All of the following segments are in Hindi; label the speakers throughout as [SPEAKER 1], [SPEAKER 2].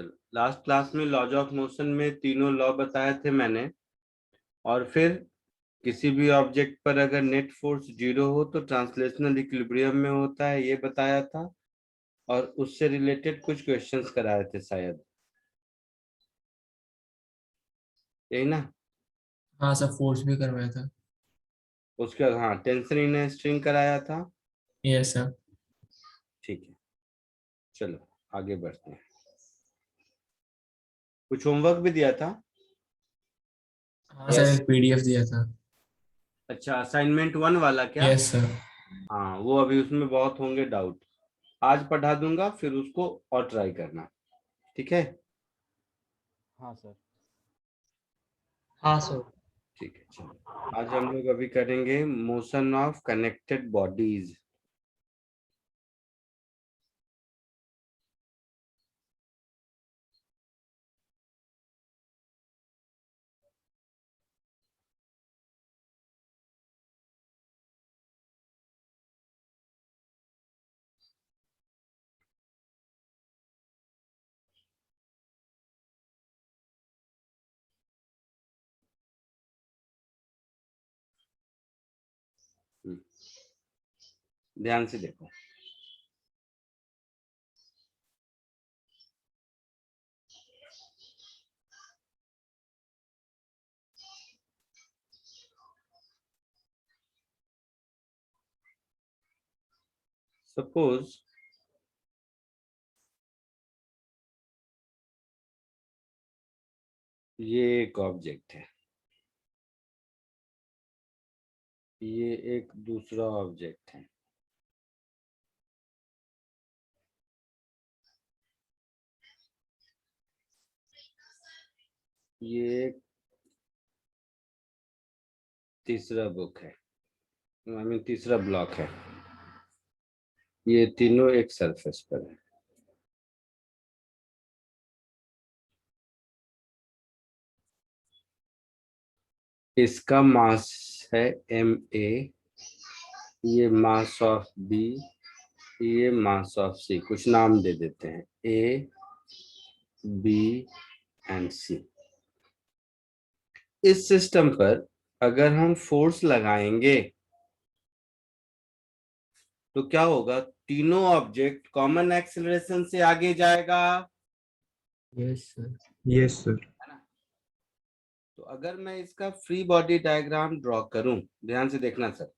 [SPEAKER 1] चलो, लास्ट क्लास में लॉज ऑफ मोशन में तीनों लॉ बताए थे मैंने, और फिर किसी भी ऑब्जेक्ट पर अगर नेट फोर्स 0 हो तो ट्रांसलेशनल इक्विलिब्रियम में होता है, ये बताया था। और उससे रिलेटेड कुछ क्वेश्चंस कराए थे शायद, यही ना।
[SPEAKER 2] हाँ सर, फोर्स भी करवाया था।
[SPEAKER 1] उसके बाद हाँ, टेंशन इन स्ट्रिंग कराया था।
[SPEAKER 2] Yes sir.
[SPEAKER 1] ठीक है, चलो आगे बढ़ते हैं। कुछ होमवर्क भी दिया था।
[SPEAKER 2] हाँ सर, एक पीडीएफ दिया था।
[SPEAKER 1] अच्छा, असाइनमेंट 1 वाला क्या?
[SPEAKER 2] Yes sir.
[SPEAKER 1] हाँ, वो अभी उसमें बहुत होंगे डाउट। आज पढ़ा दूंगा, फिर उसको और ट्राई करना, ठीक है?
[SPEAKER 3] हाँ सर।
[SPEAKER 4] हाँ सर।
[SPEAKER 1] ठीक है, चलो आज हम लोग अभी करेंगे मोशन ऑफ कनेक्टेड बॉडीज। ध्यान से देखो। सपोज ये एक ऑब्जेक्ट है, ये एक दूसरा ऑब्जेक्ट है, ये एक तीसरा बुक है, आई मीन तीसरा ब्लॉक है। ये तीनों एक सरफेस पर है। इसका मास है ma, ये मास ऑफ b, ये मास ऑफ c। कुछ नाम दे देते हैं, a, b एंड c। इस सिस्टम पर अगर हम फोर्स लगाएंगे तो क्या होगा? तीनों ऑब्जेक्ट कॉमन एक्सेलरेशन से आगे जाएगा।
[SPEAKER 4] Yes sir.
[SPEAKER 3] Yes sir.
[SPEAKER 1] है ना? तो अगर मैं इसका फ्री बॉडी डायग्राम ड्रॉ करूं, ध्यान से देखना सर।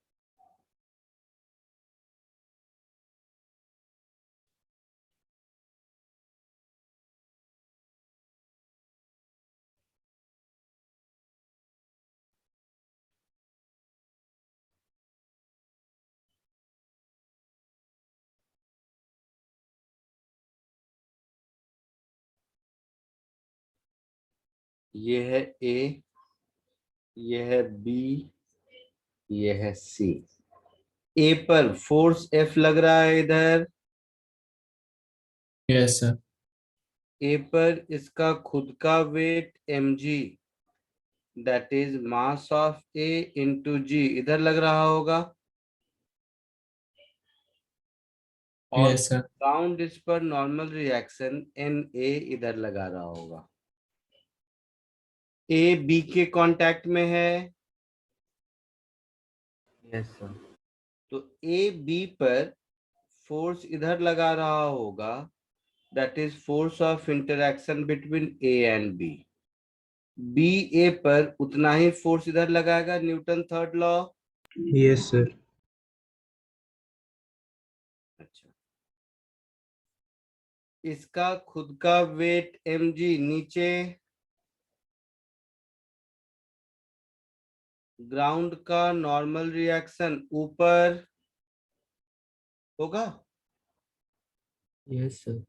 [SPEAKER 1] ये है a, ये है b, ये है c। a पर फोर्स F लग रहा है इधर,
[SPEAKER 2] यस सर।
[SPEAKER 1] a पर इसका खुद का weight mg, that is mass of a into G, इधर लग रहा होगा। और
[SPEAKER 2] यस सर।
[SPEAKER 1] ग्राउंड इस पर नॉर्मल रिएक्शन Na इधर लगा रहा होगा। a b के कांटेक्ट में है।
[SPEAKER 4] Yes sir.
[SPEAKER 1] तो a b पर फोर्स इधर लगा रहा होगा, that is force of interaction between a and b। b a पर उतना ही फोर्स इधर लगाएगा, Newton third law.
[SPEAKER 3] Yes sir.
[SPEAKER 1] अच्छा, इसका खुद का वेट mg नीचे, ग्राउंड का नॉर्मल रिएक्शन ऊपर होगा।
[SPEAKER 4] Yes sir.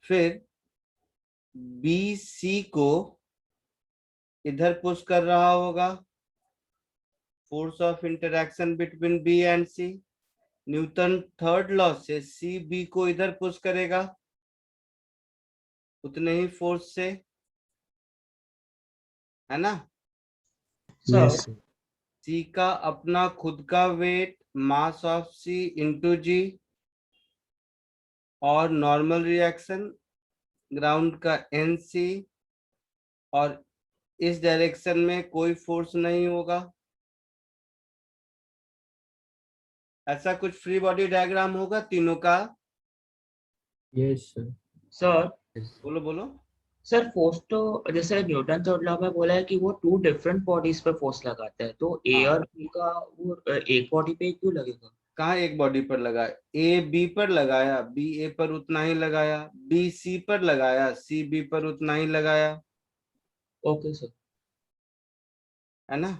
[SPEAKER 1] फिर बी सी को इधर पुश कर रहा होगा, force of interaction between B and C. Newton third law से सी बी को इधर पुश करेगा, उतने ही फोर्स से, है ना?
[SPEAKER 3] Yes sir.
[SPEAKER 1] सी का अपना खुद का weight mass of C into G, और नॉर्मल रिएक्शन ग्राउंड का NC, और इस डायरेक्शन में कोई फोर्स नहीं होगा। ऐसा कुछ फ्री बॉडी डायग्राम होगा तीनों का।
[SPEAKER 4] Yes, sir.
[SPEAKER 5] Sir
[SPEAKER 4] Yes.
[SPEAKER 1] बोलो बोलो।
[SPEAKER 5] सर फोर्स तो जैसे न्यूटन थर्ड लॉ में बोला है कि वो 2 डिफरेंट बॉडीज पे फोर्स लगाते हैं, तो ए
[SPEAKER 1] हाँ।
[SPEAKER 5] और बी का वो एक बॉडी पे क्यों लगेगा?
[SPEAKER 1] कहाँ एक बॉडी पर लगा? A B पर लगाया, B A पर उतना ही लगाया, B C पर लगाया, C B पर उतना ही लगाया,
[SPEAKER 5] ओके सर।
[SPEAKER 1] है ना।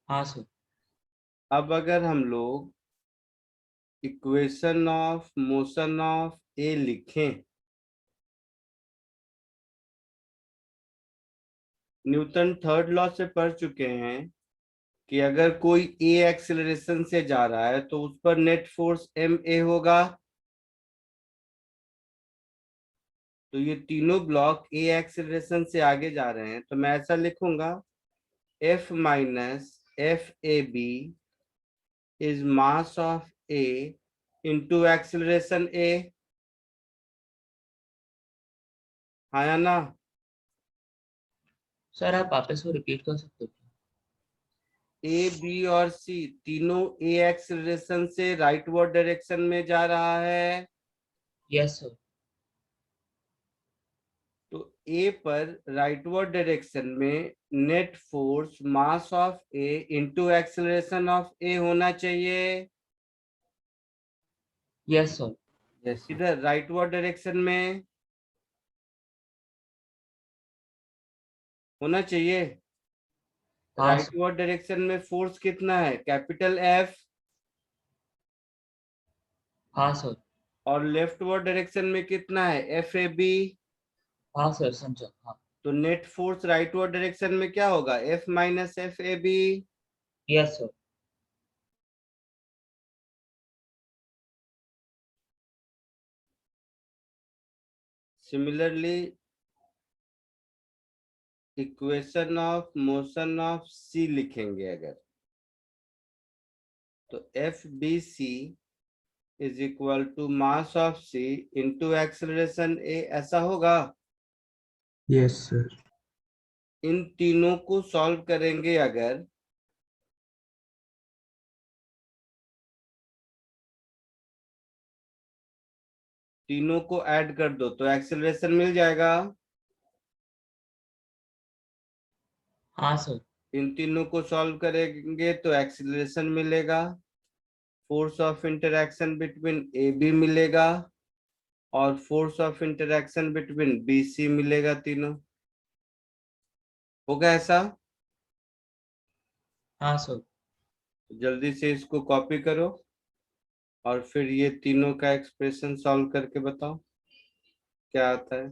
[SPEAKER 5] हाँ सर।
[SPEAKER 1] अब अगर हम लोग इक्वेशन ऑफ मोशन ऑफ ए लिखें, न्यूटन थर्ड लॉ से पढ़ चुके हैं कि अगर कोई ए एक्सेलरेशन से जा रहा है तो उस पर नेट फोर्स MA होगा। तो ये तीनों ब्लॉक ए एक्सेलरेशन से आगे जा रहे हैं, तो मैं ऐसा लिखूंगा F minus FAB is mass of A into acceleration A। हाँ या ना?
[SPEAKER 5] सर आप वापस को रिपीट कर सकते हो?
[SPEAKER 1] A B और C तीनों A एक्सेलरेशन से राइटवर्ड डायरेक्शन में जा रहा है।
[SPEAKER 5] Yes sir.
[SPEAKER 1] तो A पर राइटवर्ड डायरेक्शन में net force mass of A into acceleration of A होना चाहिए।
[SPEAKER 5] Yes sir.
[SPEAKER 4] Yes, sir.
[SPEAKER 1] इधर राइटवर्ड डायरेक्शन में होना चाहिए।
[SPEAKER 5] हाँ सर।
[SPEAKER 1] राइटवर्ड डायरेक्शन में फोर्स कितना है? Capital F।
[SPEAKER 5] हाँ सर।
[SPEAKER 1] और लेफ्टवर्ड डायरेक्शन में कितना है? FAB।
[SPEAKER 5] हाँ सर समझा। हाँ।
[SPEAKER 1] तो नेट फोर्स राइटवर्ड डायरेक्शन में क्या होगा? F minus FAB।
[SPEAKER 5] Yes sir.
[SPEAKER 1] Similarly equation of motion of C लिखेंगे अगर, तो FBC is equal to mass of C into acceleration A, ऐसा होगा।
[SPEAKER 3] Yes, sir.
[SPEAKER 1] इन तीनों को सॉल्व करेंगे अगर, तीनों को ऐड कर दो तो एक्सेलरेशन मिल जाएगा।
[SPEAKER 5] हाँ सर।
[SPEAKER 1] इन तीनों को सॉल्व करेंगे तो एक्सेलरेशन मिलेगा, force of interaction between AB मिलेगा, और force of interaction between BC मिलेगा। तीनों होगा ऐसा।
[SPEAKER 5] हाँ सर।
[SPEAKER 1] जल्दी से इसको कॉपी करो और फिर ये तीनों का एक्सप्रेशन सॉल्व करके बताओ क्या आता है।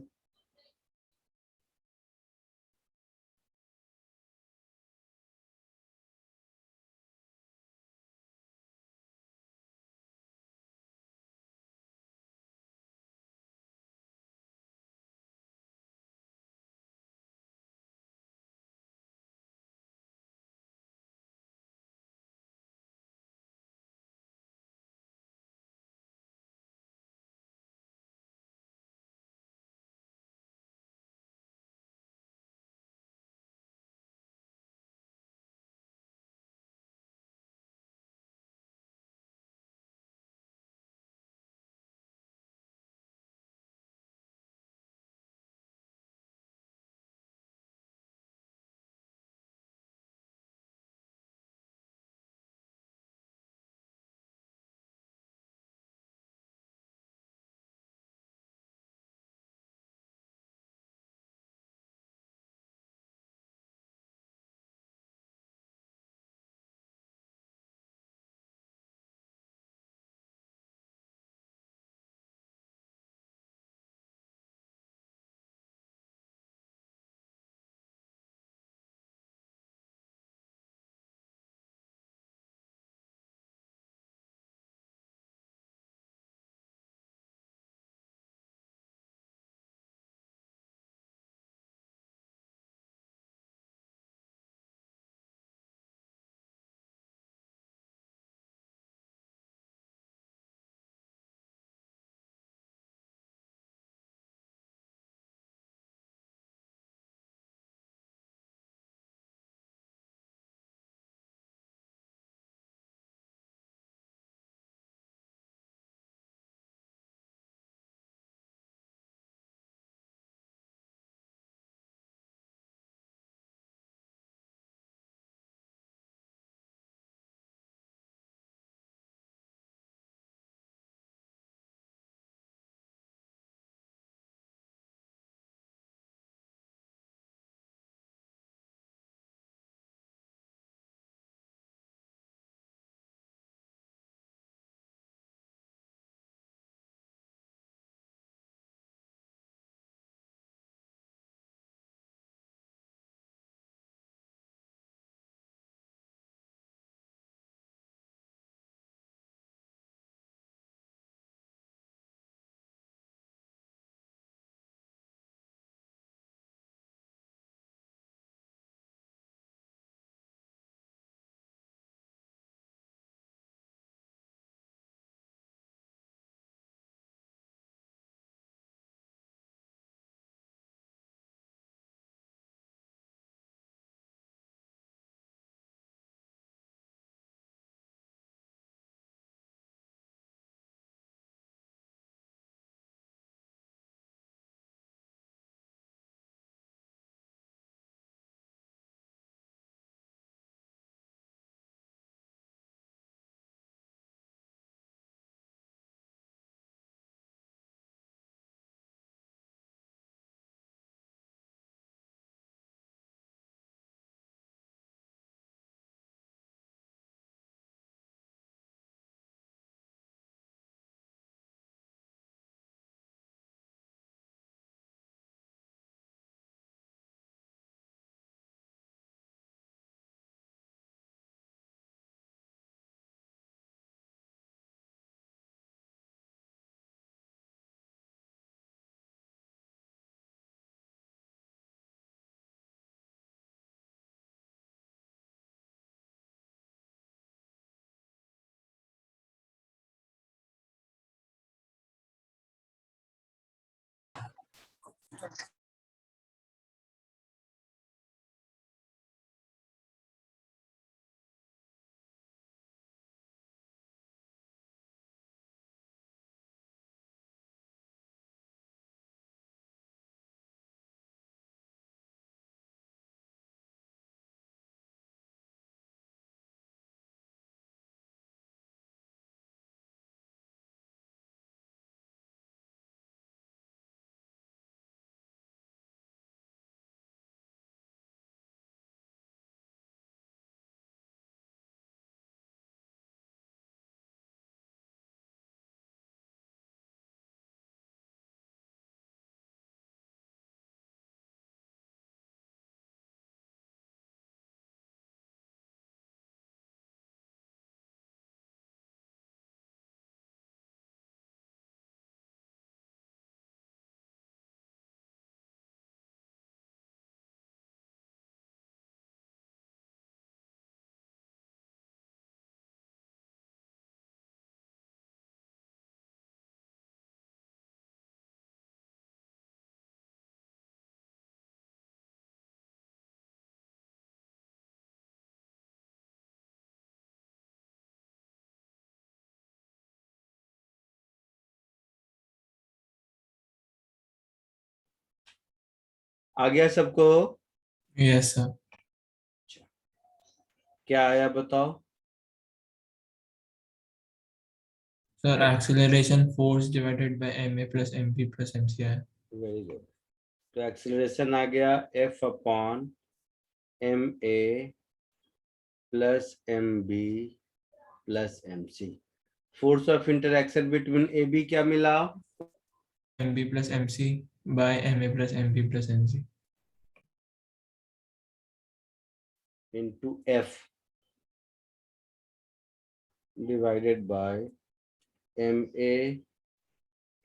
[SPEAKER 1] आ गया सबको?
[SPEAKER 2] Yes, sir.
[SPEAKER 1] क्या आया बताओ?
[SPEAKER 2] Sir, acceleration force divided by ma plus mp plus mc है.
[SPEAKER 1] Very good. तो एक्सीलरेशन आ गया F upon ma plus mb plus mc। Force of interaction between A B क्या मिला?
[SPEAKER 2] mb plus mc by ma plus mp plus mc.
[SPEAKER 1] Into F divided by M A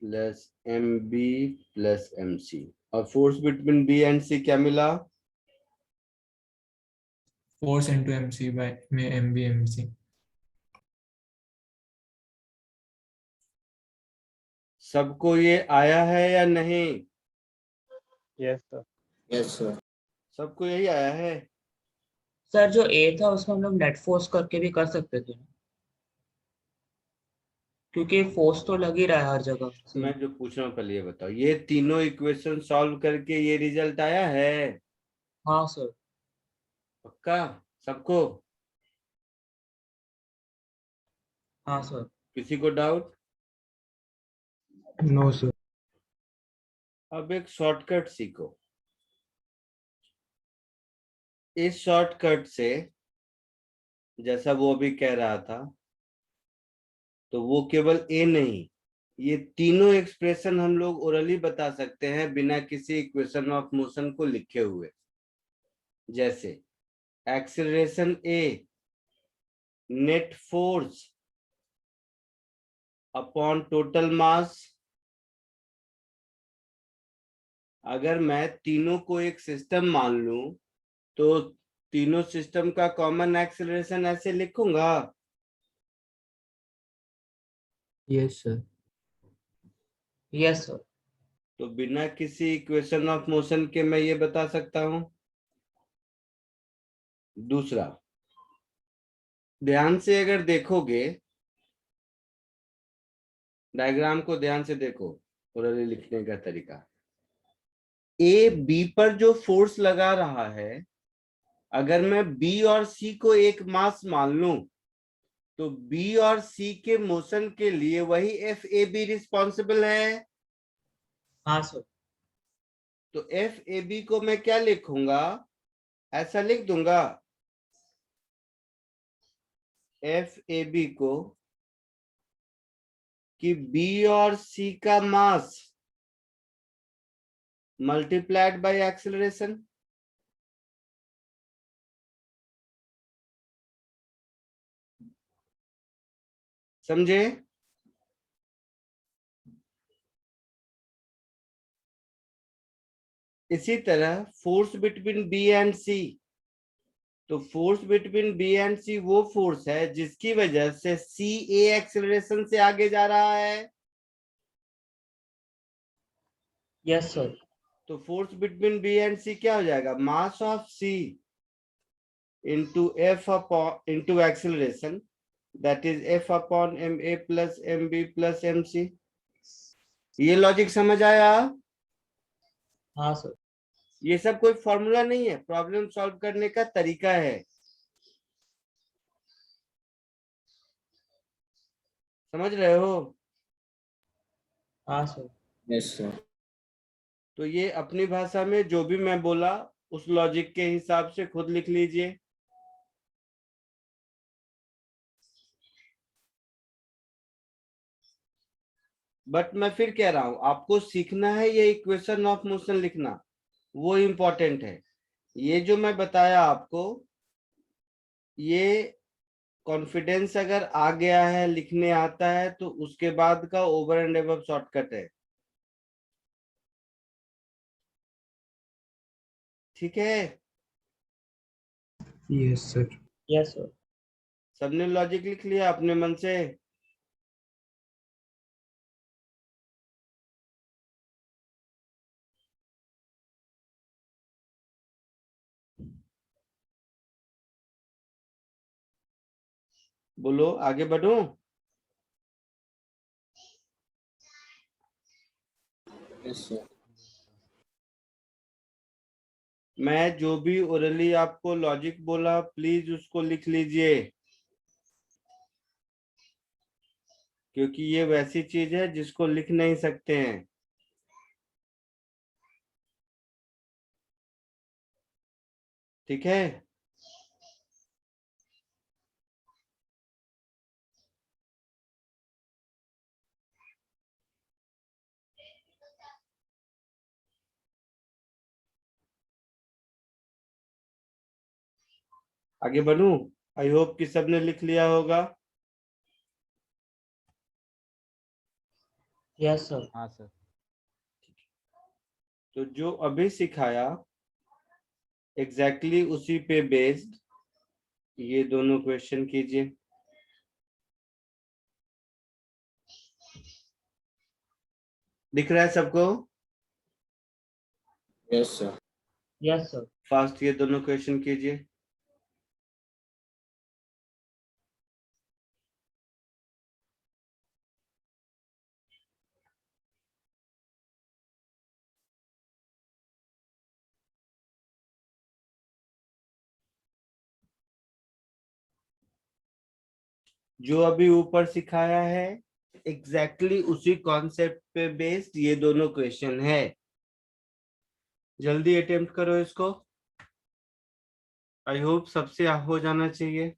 [SPEAKER 1] plus M B plus M C. और force between B and C क्या मिला?
[SPEAKER 2] Force into mc by mb mc.
[SPEAKER 1] सबको ये आया है या नहीं?
[SPEAKER 4] Yes, sir.
[SPEAKER 3] Yes, sir.
[SPEAKER 1] सबको यही आया है?
[SPEAKER 5] सर जो ए था उसमें हम लोग नेट फोर्स करके भी कर सकते थे ना? क्योंकि फोर्स तो लग ही रहा है हर जगह से।
[SPEAKER 1] मैं जो पूछ रहा हूँ पहले ये बताओ, ये तीनों इक्वेशन सॉल्व करके ये रिजल्ट आया है?
[SPEAKER 5] हाँ सर।
[SPEAKER 1] पक्का सबको?
[SPEAKER 5] हाँ सर।
[SPEAKER 1] किसी को डाउट?
[SPEAKER 3] No, sir.
[SPEAKER 1] अब एक शॉर्टकट सीखो। इस शॉर्टकट से जैसा वो अभी कह रहा था, तो वो केवल ए नहीं, ये तीनों एक्सप्रेशन हम लोग ओरली बता सकते हैं बिना किसी इक्वेशन ऑफ मोशन को लिखे हुए। जैसे acceleration A net force upon total mass. अगर मैं तीनों को एक सिस्टम मान लूं तो तीनों सिस्टम का कॉमन एक्सेलरेशन ऐसे लिखूंगा।
[SPEAKER 4] Yes, sir.
[SPEAKER 5] Yes sir.
[SPEAKER 1] तो बिना किसी इक्वेशन ऑफ मोशन के मैं ये बता सकता हूं। दूसरा, ध्यान से अगर देखोगे, डायग्राम को ध्यान से देखो, ओरली लिखने का तरीका। ए बी पर जो फोर्स लगा रहा है, अगर मैं बी और सी को एक मास मान लूं तो बी और सी के मोशन के लिए वही एफ ए बी रिस्पॉन्सिबल है।
[SPEAKER 5] हाँ सर।
[SPEAKER 1] तो एफ ए बी को मैं क्या लिखूंगा? ऐसा लिख दूंगा, एफ ए बी को कि बी और सी का मास मल्टीप्लाइड बाय एक्सेलरेशन। समझे? इसी तरह फोर्स बिटवीन बी एंड सी, तो फोर्स बिटवीन बी एंड सी वो फोर्स है जिसकी वजह से सी ए एक्सेलरेशन से आगे जा रहा है।
[SPEAKER 5] Yes sir.
[SPEAKER 1] तो force between B and C क्या हो जाएगा? Mass of C into F upon into acceleration, that is F upon M A plus M B plus M C. ये लॉजिक समझ आया?
[SPEAKER 5] हाँ सर।
[SPEAKER 1] ये सब कोई फॉर्मूला नहीं है, प्रॉब्लम सॉल्व करने का तरीका है। समझ रहे हो?
[SPEAKER 5] हाँ सर।
[SPEAKER 3] Yes, sir.
[SPEAKER 1] तो ये अपनी भाषा में जो भी मैं बोला उस लॉजिक के हिसाब से खुद लिख लीजिए। बट मैं फिर कह रहा हूं, आपको सीखना है ये इक्वेशन ऑफ मोशन लिखना, वो इंपॉर्टेंट है। ये जो मैं बताया आपको, ये कॉन्फिडेंस अगर आ गया है, लिखने आता है, तो उसके बाद का ओवर एंड अबव शॉर्टकट है। ठीक है?
[SPEAKER 3] Yes, sir.
[SPEAKER 5] Yes sir.
[SPEAKER 1] सबने लॉजिक लिख लिया अपने मन से? बोलो, आगे बढ़ूं?
[SPEAKER 3] Yes, sir.
[SPEAKER 1] मैं जो भी ओरली आपको लॉजिक बोला प्लीज उसको लिख लीजिए, क्योंकि ये वैसी चीज है जिसको लिख नहीं सकते हैं। ठीक है, आगे बढ़ूं? आई होप कि सबने लिख लिया होगा।
[SPEAKER 5] Yes sir.
[SPEAKER 4] हाँ सर।
[SPEAKER 1] तो जो अभी सिखाया एग्जैक्टली उसी पे बेस्ड ये दोनों क्वेश्चन कीजिए। दिख रहा है सबको?
[SPEAKER 2] Yes sir.
[SPEAKER 5] Yes sir.
[SPEAKER 1] Fast ये दोनों क्वेश्चन कीजिए। जो अभी ऊपर सिखाया है एग्जैक्टली उसी कॉन्सेप्ट पे बेस्ड ये दोनों क्वेश्चन है। जल्दी अटेम्प्ट करो इसको। आई होप सबसे हो जाना चाहिए।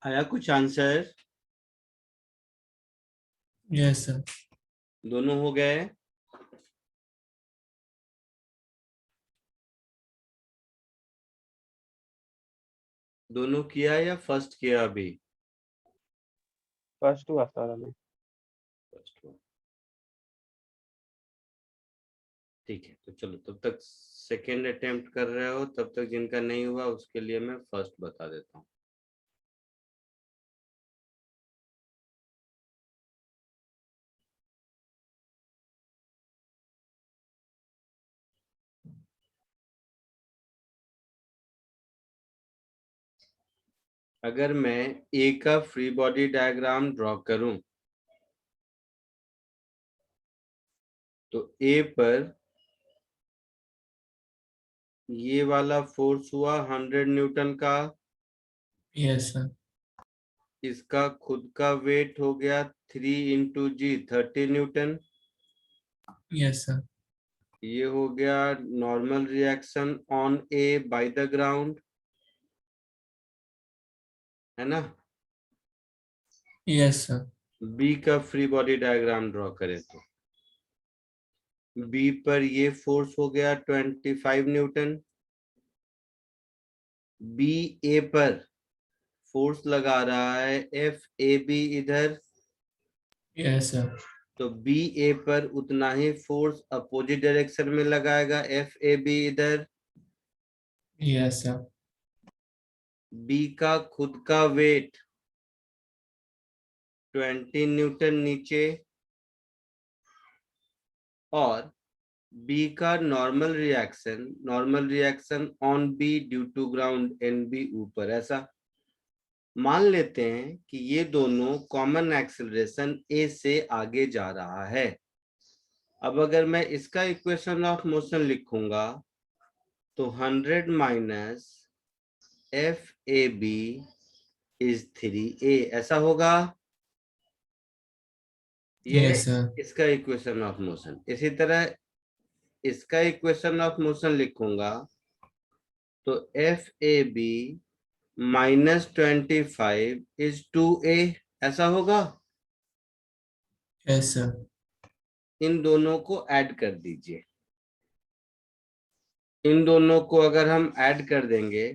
[SPEAKER 1] आया कुछ आंसर?
[SPEAKER 2] Yes, sir.
[SPEAKER 1] दोनों हो गए? दोनों किया या फर्स्ट किया अभी?
[SPEAKER 4] फर्स्ट हुआ सर अभी।
[SPEAKER 1] फर्स्ट हुआ। ठीक है, तो चलो तब तक सेकेंड अटेम्प्ट कर रहे हो, तब तक जिनका नहीं हुआ उसके लिए मैं फर्स्ट बता देता हूँ। अगर मैं ए का फ्री बॉडी डायग्राम ड्रॉ करूं तो ए पर ये वाला फोर्स हुआ 100 न्यूटन का,
[SPEAKER 2] Yes, sir.
[SPEAKER 1] इसका खुद का वेट हो गया 3 इंटू जी 30 न्यूटन,
[SPEAKER 2] Yes, sir.
[SPEAKER 1] ये हो गया normal reaction on A by the ground, है ना।
[SPEAKER 2] Yes, sir.
[SPEAKER 1] बी का फ्री बॉडी डायग्राम ड्रॉ करें तो बी पर ये फोर्स हो गया 25 न्यूटन, बी ए पर फोर्स लगा रहा है एफ ए बी इधर,
[SPEAKER 2] Yes, sir.
[SPEAKER 1] तो बी ए पर उतना ही फोर्स अपोजिट डायरेक्शन में लगाएगा एफ ए बी इधर,
[SPEAKER 2] Yes, sir.
[SPEAKER 1] बी का खुद का वेट 20 न्यूटन नीचे और बी का normal reaction on B due to ground N B ऊपर, ऐसा मान लेते हैं कि ये दोनों कॉमन एक्सेलरेशन ए से आगे जा रहा है। अब अगर मैं इसका इक्वेशन ऑफ मोशन लिखूंगा तो 100 minus F A B is 3a, ऐसा होगा। ये
[SPEAKER 2] Yes, sir.
[SPEAKER 1] इसका इक्वेशन ऑफ मोशन। इसी तरह इसका इक्वेशन ऑफ मोशन लिखूंगा तो F A B -25 is 2a, ऐसा होगा।
[SPEAKER 2] Yes, sir.
[SPEAKER 1] इन दोनों को ऐड कर दीजिए, इन दोनों को अगर हम ऐड कर देंगे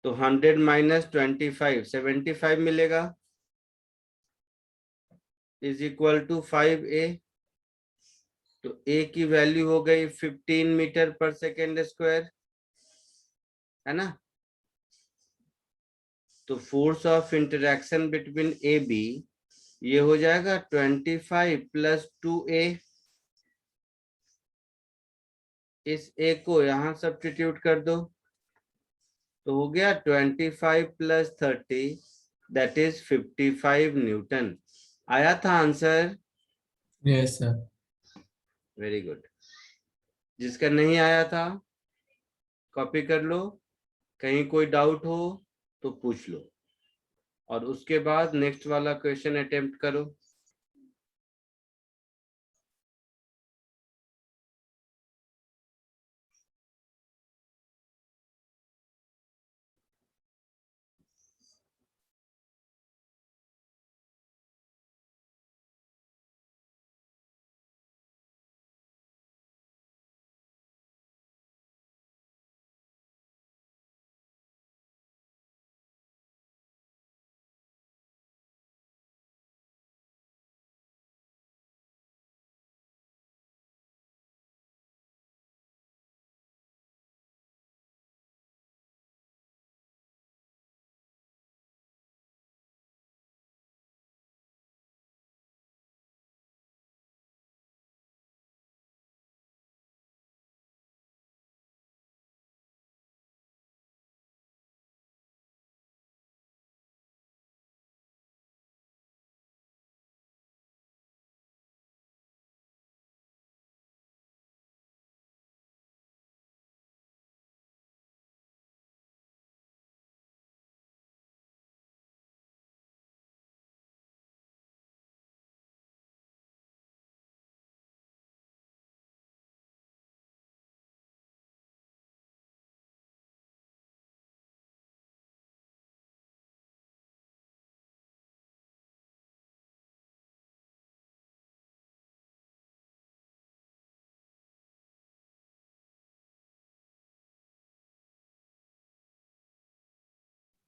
[SPEAKER 1] तो 100 माइनस 25 75 मिलेगा, इज इक्वल टू 5a। तो a की वैल्यू हो गई 15 मीटर पर सेकेंड स्क्वायर, है ना। तो force of interaction between A B ये हो जाएगा 25 प्लस 2a। इस a को यहां सब्स्टिट्यूट कर दो तो हो गया 25 प्लस 30 दैट इज 55 न्यूटन। आया था answer?
[SPEAKER 2] Yes, sir.
[SPEAKER 1] Very good. जिसका नहीं आया था कॉपी कर लो, कहीं कोई डाउट हो तो पूछ लो और उसके बाद नेक्स्ट वाला क्वेश्चन अटेम्प्ट करो।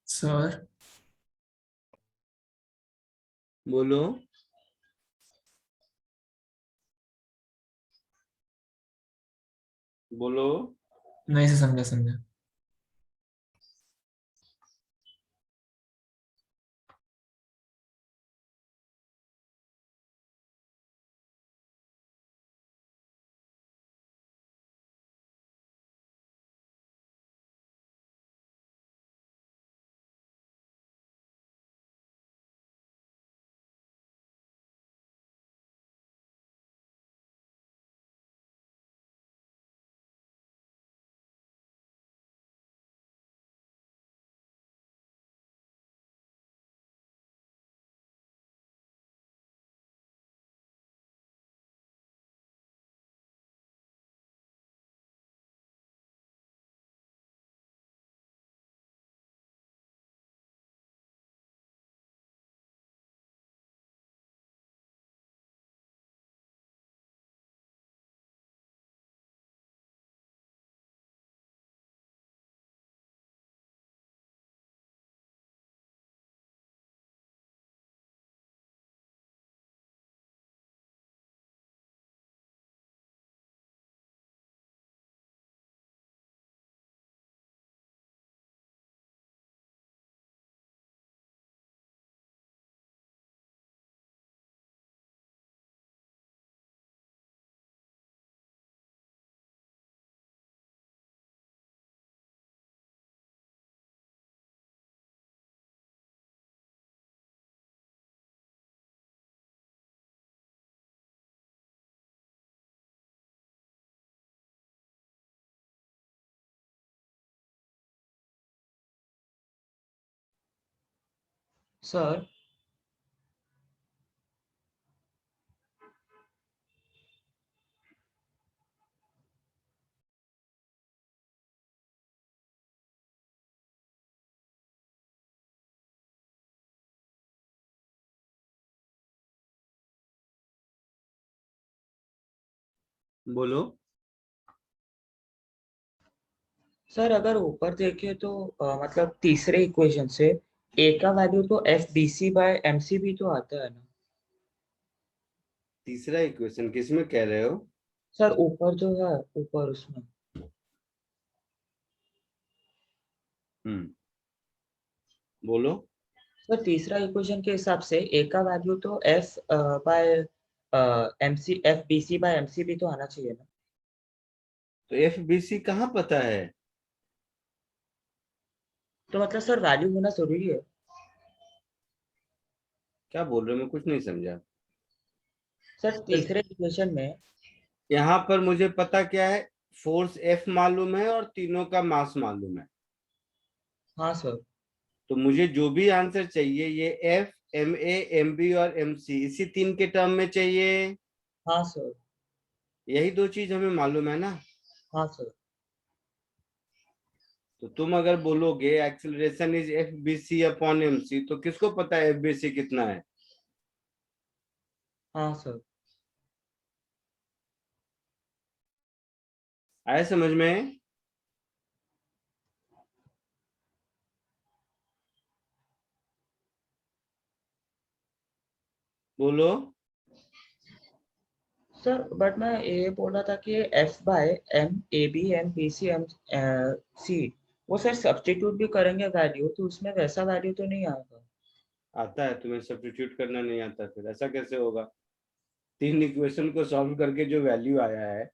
[SPEAKER 2] सर
[SPEAKER 1] बोलो। बोलो।
[SPEAKER 2] नहीं से समझा समझा।
[SPEAKER 5] सर
[SPEAKER 1] बोलो।
[SPEAKER 5] सर अगर ऊपर देखिए तो मतलब तीसरे इक्वेशन से ए का वैल्यू तो F B C by M C भी तो आता है ना।
[SPEAKER 1] तीसरा इक्वेशन किसमें कह रहे हो?
[SPEAKER 5] सर ऊपर जो है ऊपर उसमें
[SPEAKER 1] हम्म। बोलो।
[SPEAKER 5] सर तीसरा इक्वेशन के हिसाब से ए का वैल्यू तो F by M C F B C by M C भी तो आना चाहिए ना।
[SPEAKER 1] तो एफ बी सी कहाँ पता है?
[SPEAKER 5] तो मतलब सर वैल्यू होना जरूरी है।
[SPEAKER 1] क्या बोल रहे हो? मैं कुछ नहीं समझा।
[SPEAKER 5] सर तीसरे इक्वेशन में
[SPEAKER 1] यहाँ पर मुझे पता क्या है, फोर्स एफ मालूम है और तीनों का मास मालूम है।
[SPEAKER 5] हाँ सर।
[SPEAKER 1] तो मुझे जो भी आंसर चाहिए ये F, M A, M B और एम सी इसी तीन के टर्म में चाहिए।
[SPEAKER 5] हाँ सर।
[SPEAKER 1] यही दो चीज हमें मालूम है ना।
[SPEAKER 5] हाँ सर।
[SPEAKER 1] तो तुम अगर बोलोगे acceleration is F B C upon M C, तो किसको पता है एफ बी सी कितना है?
[SPEAKER 5] हाँ सर।
[SPEAKER 1] आया समझ में? बोलो।
[SPEAKER 5] सर बट मैं ये बोल रहा था कि F by M A B M B C M C वो सर सब्स्टिट्यूट भी करेंगे वैल्यू तो उसमें वैसा वैल्यू तो नहीं आएगा।
[SPEAKER 1] आता है, तुम्हें सब्स्टिट्यूट करना नहीं आता? फिर ऐसा कैसे होगा? तीन इक्वेशन को सॉल्व करके जो वैल्यू आया है,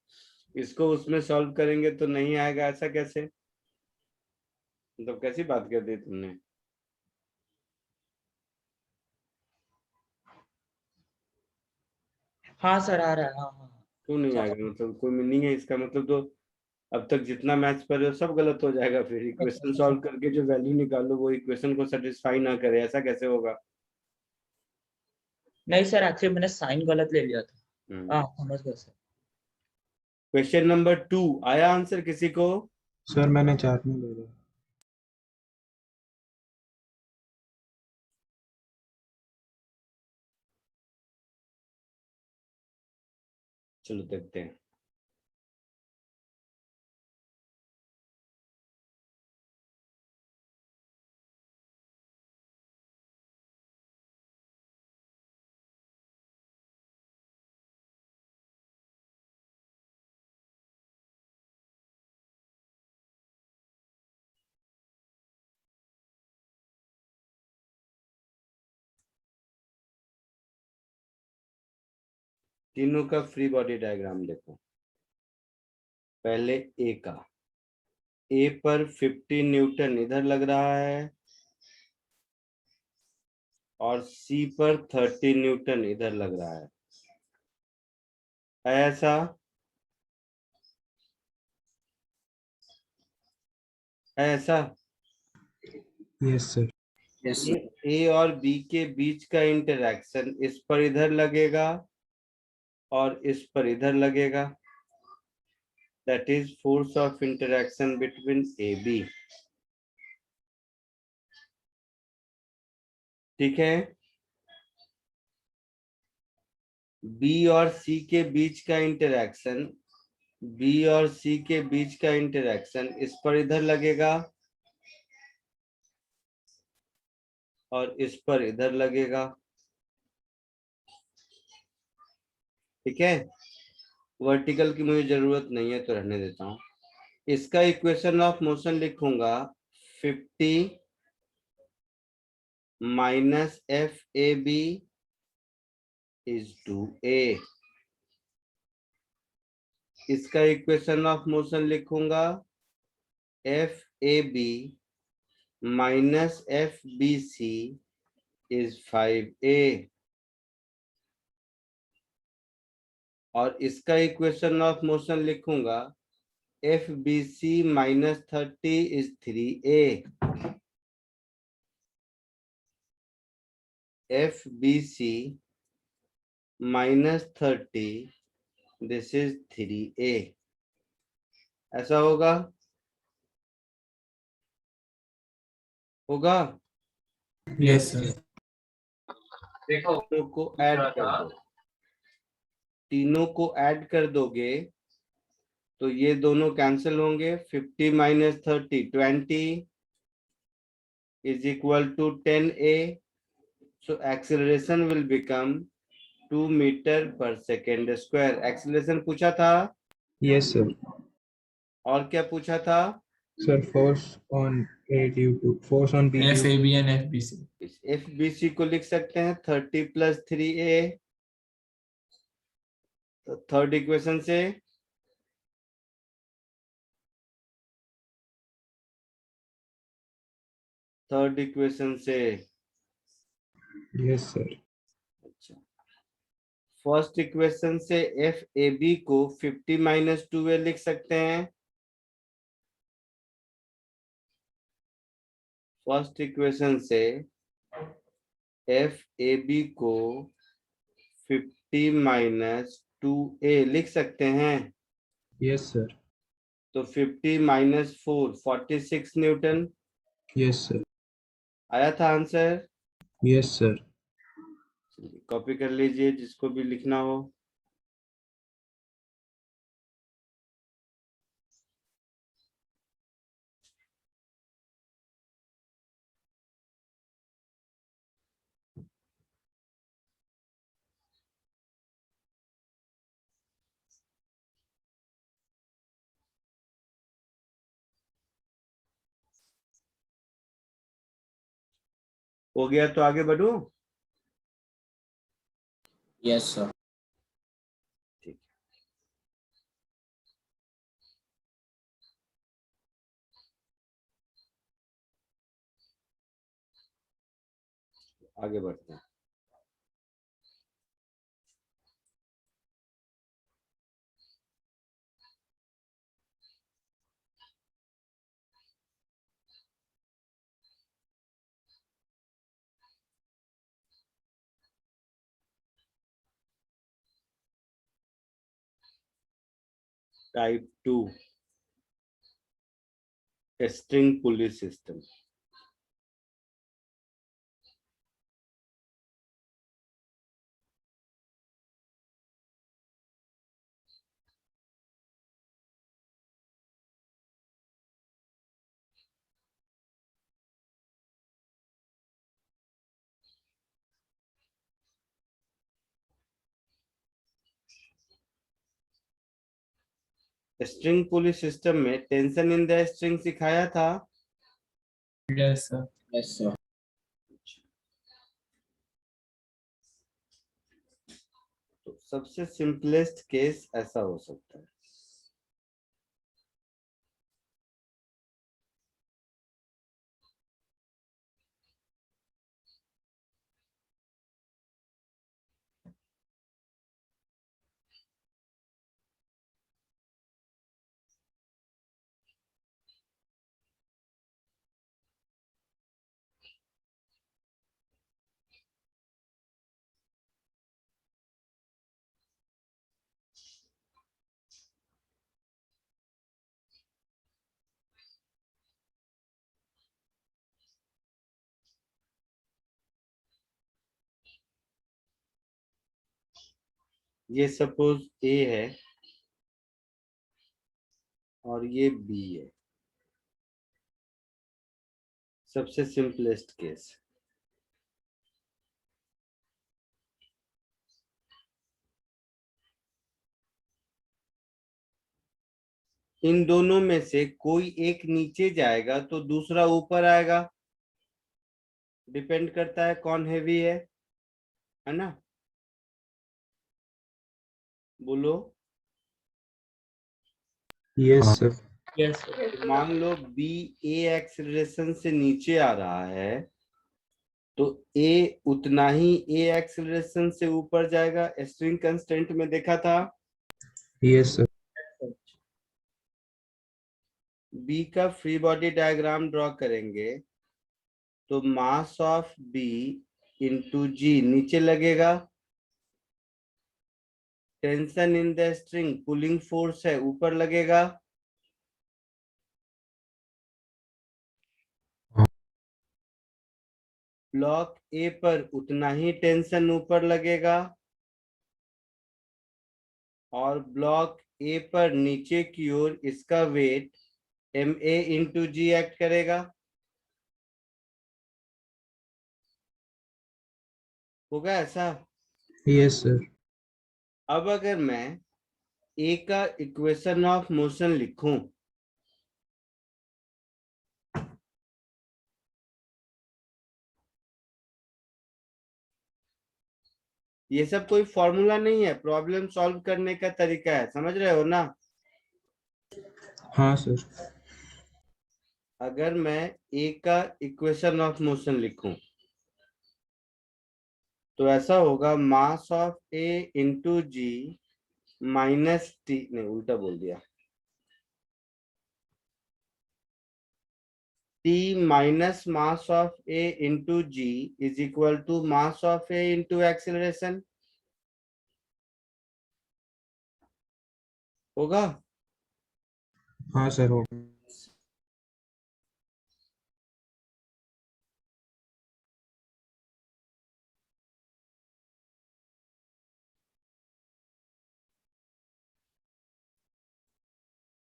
[SPEAKER 1] इसको उसमें सॉल्व करेंगे तो नहीं आएगा, ऐसा कैसे? मतलब कैसी बात कर दी तुमने?
[SPEAKER 5] हाँ सर आ रहा है हाँ हाँ हाँ।
[SPEAKER 1] क्यों नहीं
[SPEAKER 5] समझ
[SPEAKER 1] आएगा? मतलब कोई मीनिंग है इसका? मतलब तो अब तक जितना मैथ्स पढ़े हो सब गलत हो जाएगा। फिर इक्वेशन सॉल्व करके जो वैल्यू निकालो वो इक्वेशन को सेटिस्फाई ना करे, ऐसा कैसे होगा?
[SPEAKER 5] नहीं सर एक्चुअली मैंने साइन गलत ले लिया था। हाँ समझ गया सर।
[SPEAKER 1] क्वेश्चन नंबर 2 आया आंसर किसी को?
[SPEAKER 3] सर मैंने चार्ट में ले लिया।
[SPEAKER 1] चलो देखते हैं। तीनों का फ्री बॉडी डायग्राम देखो। पहले ए का, ए पर 50 न्यूटन इधर लग रहा है और सी पर 30 न्यूटन इधर लग रहा है ऐसा? है ऐसा?
[SPEAKER 3] Yes sir.
[SPEAKER 1] ए और बी के बीच का इंटरेक्शन इस पर इधर लगेगा और इस पर इधर लगेगा, that is force of interaction between A B. ठीक है। बी और सी के बीच का इंटरेक्शन, बी और सी के बीच का इंटरेक्शन इस पर इधर लगेगा और इस पर इधर लगेगा। ठीक है। वर्टिकल की मुझे जरूरत नहीं है तो रहने देता हूं। इसका इक्वेशन ऑफ मोशन लिखूंगा 50 minus F A B is two A. इसका इक्वेशन ऑफ मोशन लिखूंगा F A B minus F B C is 5a। और इसका इक्वेशन ऑफ मोशन लिखूंगा F B C minus 30 is 3a। F B C minus 30 this is 3a। ऐसा होगा? होगा?
[SPEAKER 2] Yes, sir.
[SPEAKER 1] तीनों को ऐड कर दो, तीनों को ऐड कर दोगे तो ये दोनों कैंसिल होंगे। 50 minus 30 20 is equal to 10a. So acceleration will become 2 meter per second square। Acceleration पूछा था
[SPEAKER 3] यस सर।
[SPEAKER 1] और क्या पूछा था?
[SPEAKER 3] Sir force on A due to force on B due
[SPEAKER 2] FAB and FBC.
[SPEAKER 1] इस एफ बी सी को लिख सकते हैं 30 प्लस 3a। तो थर्ड इक्वेशन से
[SPEAKER 3] यस सर।
[SPEAKER 1] अच्छा, फर्स्ट इक्वेशन से एफ ए बी को 50 माइनस 2a लिख सकते हैं। फर्स्ट इक्वेशन से एफ ए बी को 50 माइनस 2a लिख सकते हैं।
[SPEAKER 3] Yes sir.
[SPEAKER 1] तो 50 माइनस 4 46 न्यूटन
[SPEAKER 3] यस सर।
[SPEAKER 1] आया था आंसर।
[SPEAKER 3] Yes sir.
[SPEAKER 1] कॉपी कर लीजिए जिसको भी लिखना हो। हो गया तो आगे बढ़ू?
[SPEAKER 2] Yes, sir.
[SPEAKER 1] ठीक, आगे बढ़ते हैं। टाइप 2 स्ट्रिंग पुली सिस्टम। स्ट्रिंग पुली सिस्टम में टेंशन इन द स्ट्रिंग सिखाया था।
[SPEAKER 2] Yes, sir. Yes, sir.
[SPEAKER 1] तो सबसे सिंपलेस्ट केस ऐसा हो सकता है। ये सपोज ए है और ये बी है, सबसे सिंपलेस्ट केस। इन दोनों में से कोई एक नीचे जाएगा तो दूसरा ऊपर आएगा, डिपेंड करता है कौन हैवी है ना? बोलो।
[SPEAKER 3] Yes, sir.
[SPEAKER 5] Yes, sir.
[SPEAKER 1] मान लो बी ए एक्सेलरेशन से नीचे आ रहा है तो ए उतना ही ए एक्सेलरेशन से ऊपर जाएगा, स्ट्रिंग कंस्टेंट में देखा था।
[SPEAKER 3] Yes, sir.
[SPEAKER 1] बी का फ्री बॉडी डायग्राम ड्रॉ करेंगे तो मास ऑफ बी इंटू जी नीचे लगेगा, tension in the string pulling force है ऊपर लगेगा, ब्लॉक ए पर उतना ही टेंशन ऊपर लगेगा और ब्लॉक ए पर नीचे की ओर इसका weight M A into G act करेगा। होगा ऐसा?
[SPEAKER 3] Yes, sir.
[SPEAKER 1] अब अगर मैं ए का इक्वेशन ऑफ मोशन लिखूं ये सब कोई फॉर्मूला नहीं है, प्रॉब्लम सॉल्व करने का तरीका है, समझ रहे हो ना?
[SPEAKER 3] हाँ sir.
[SPEAKER 1] अगर मैं ए का इक्वेशन ऑफ मोशन लिखूं तो ऐसा होगा mass of A into G minus T, नहीं उल्टा बोल दिया, T minus mass of A into G is equal to mass of A into acceleration. होगा?
[SPEAKER 3] हाँ sir. हो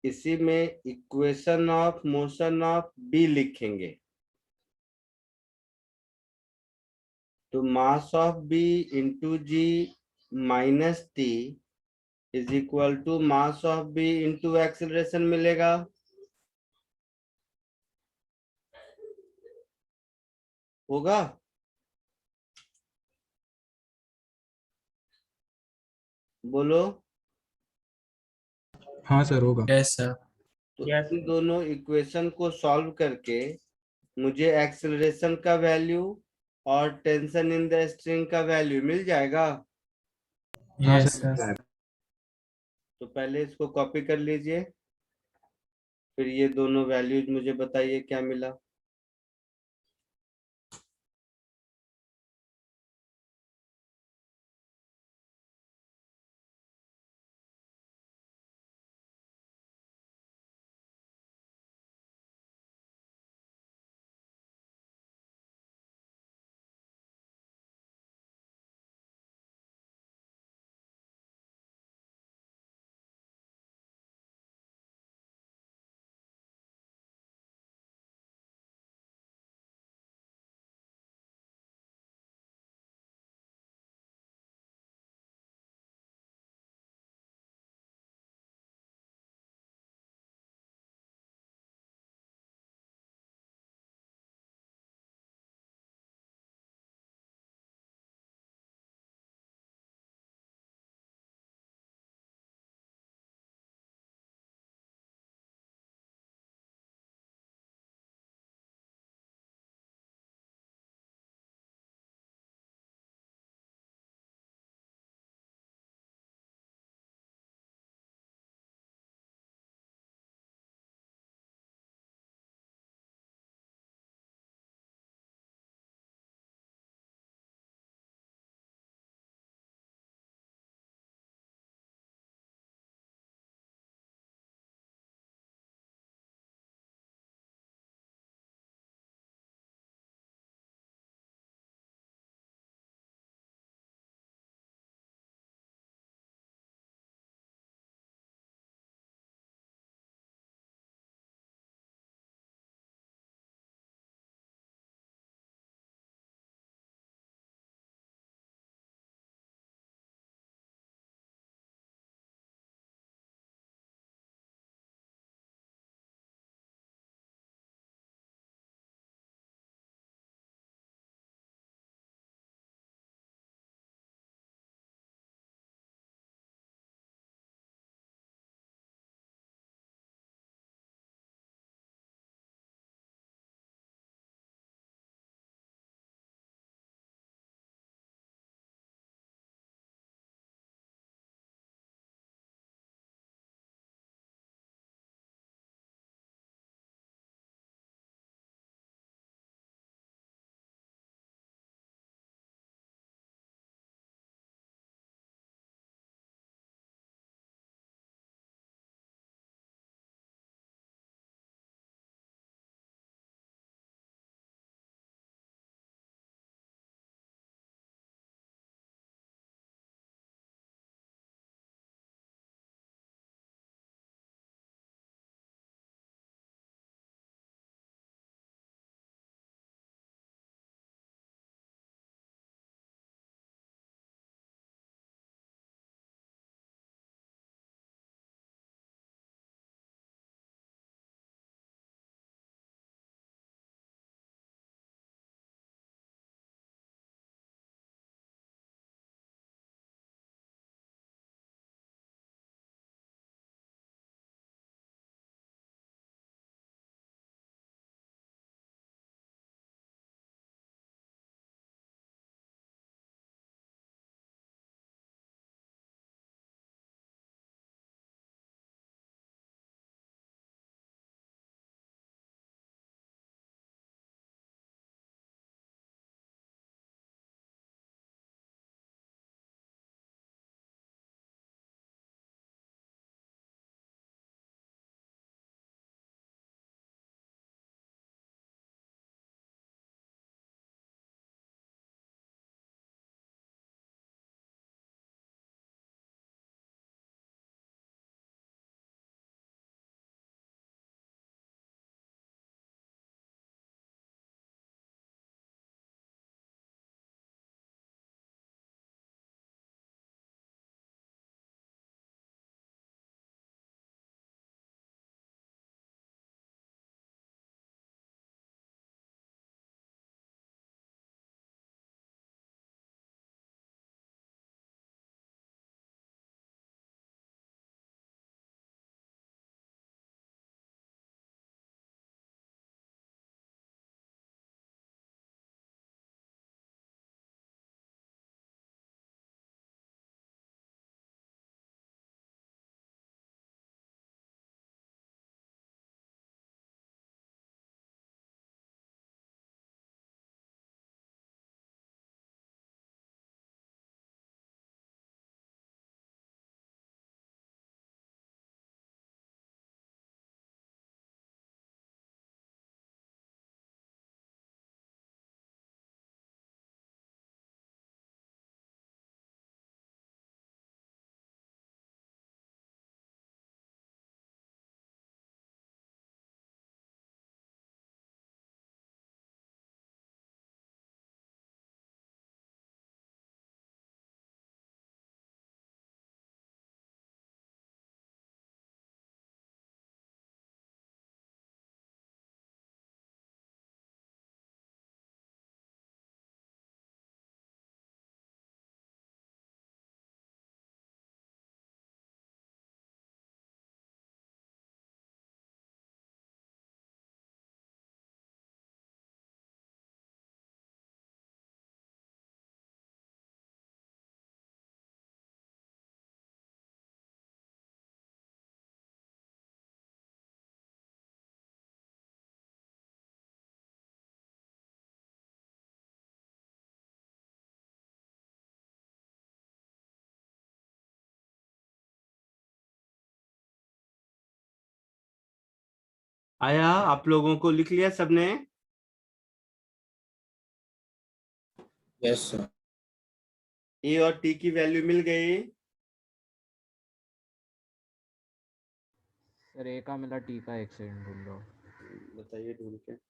[SPEAKER 1] इसी में equation of motion of B लिखेंगे तो mass of B into G minus T is equal to mass of B into acceleration मिलेगा। होगा? बोलो।
[SPEAKER 3] हाँ sir होगा.
[SPEAKER 2] Yes, sir.
[SPEAKER 1] तो
[SPEAKER 5] Yes,
[SPEAKER 1] इन दोनों इक्वेशन को सॉल्व करके मुझे एक्सेलरेशन का वैल्यू और टेंशन इन द स्ट्रिंग का वैल्यू मिल जाएगा।
[SPEAKER 3] हाँ
[SPEAKER 2] Yes,
[SPEAKER 3] sir.
[SPEAKER 2] sir.
[SPEAKER 1] तो पहले इसको कॉपी कर लीजिए, फिर ये दोनों वैल्यूज मुझे बताइए क्या मिला। आया आप लोगों को? लिख लिया सबने?
[SPEAKER 2] Yes sir.
[SPEAKER 1] ए और टी की वैल्यू मिल गई?
[SPEAKER 4] सर ए का मिला, टी का एक सेकंड ढूंढ लो।
[SPEAKER 1] बताइए ढूंढ के।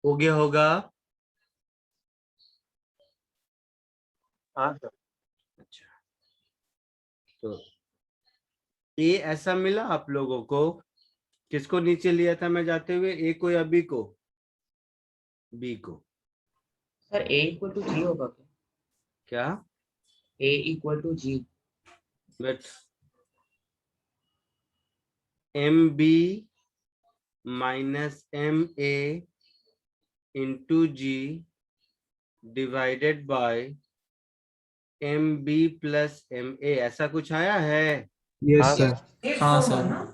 [SPEAKER 1] हो गया होगा?
[SPEAKER 4] हाँ सर।
[SPEAKER 1] अच्छा, तो ये ऐसा मिला आप लोगों को? किसको नीचे लिया था मैं जाते हुए? ए को या बी को? बी को।
[SPEAKER 5] Sir A equal to G होगा क्या?
[SPEAKER 1] क्या?
[SPEAKER 5] A equal to G.
[SPEAKER 1] But M B minus M A into G divided by M B plus M A, ऐसा कुछ आया है?
[SPEAKER 3] Yes,
[SPEAKER 4] हाँ
[SPEAKER 3] sir.
[SPEAKER 4] सर।
[SPEAKER 2] हाँ सर।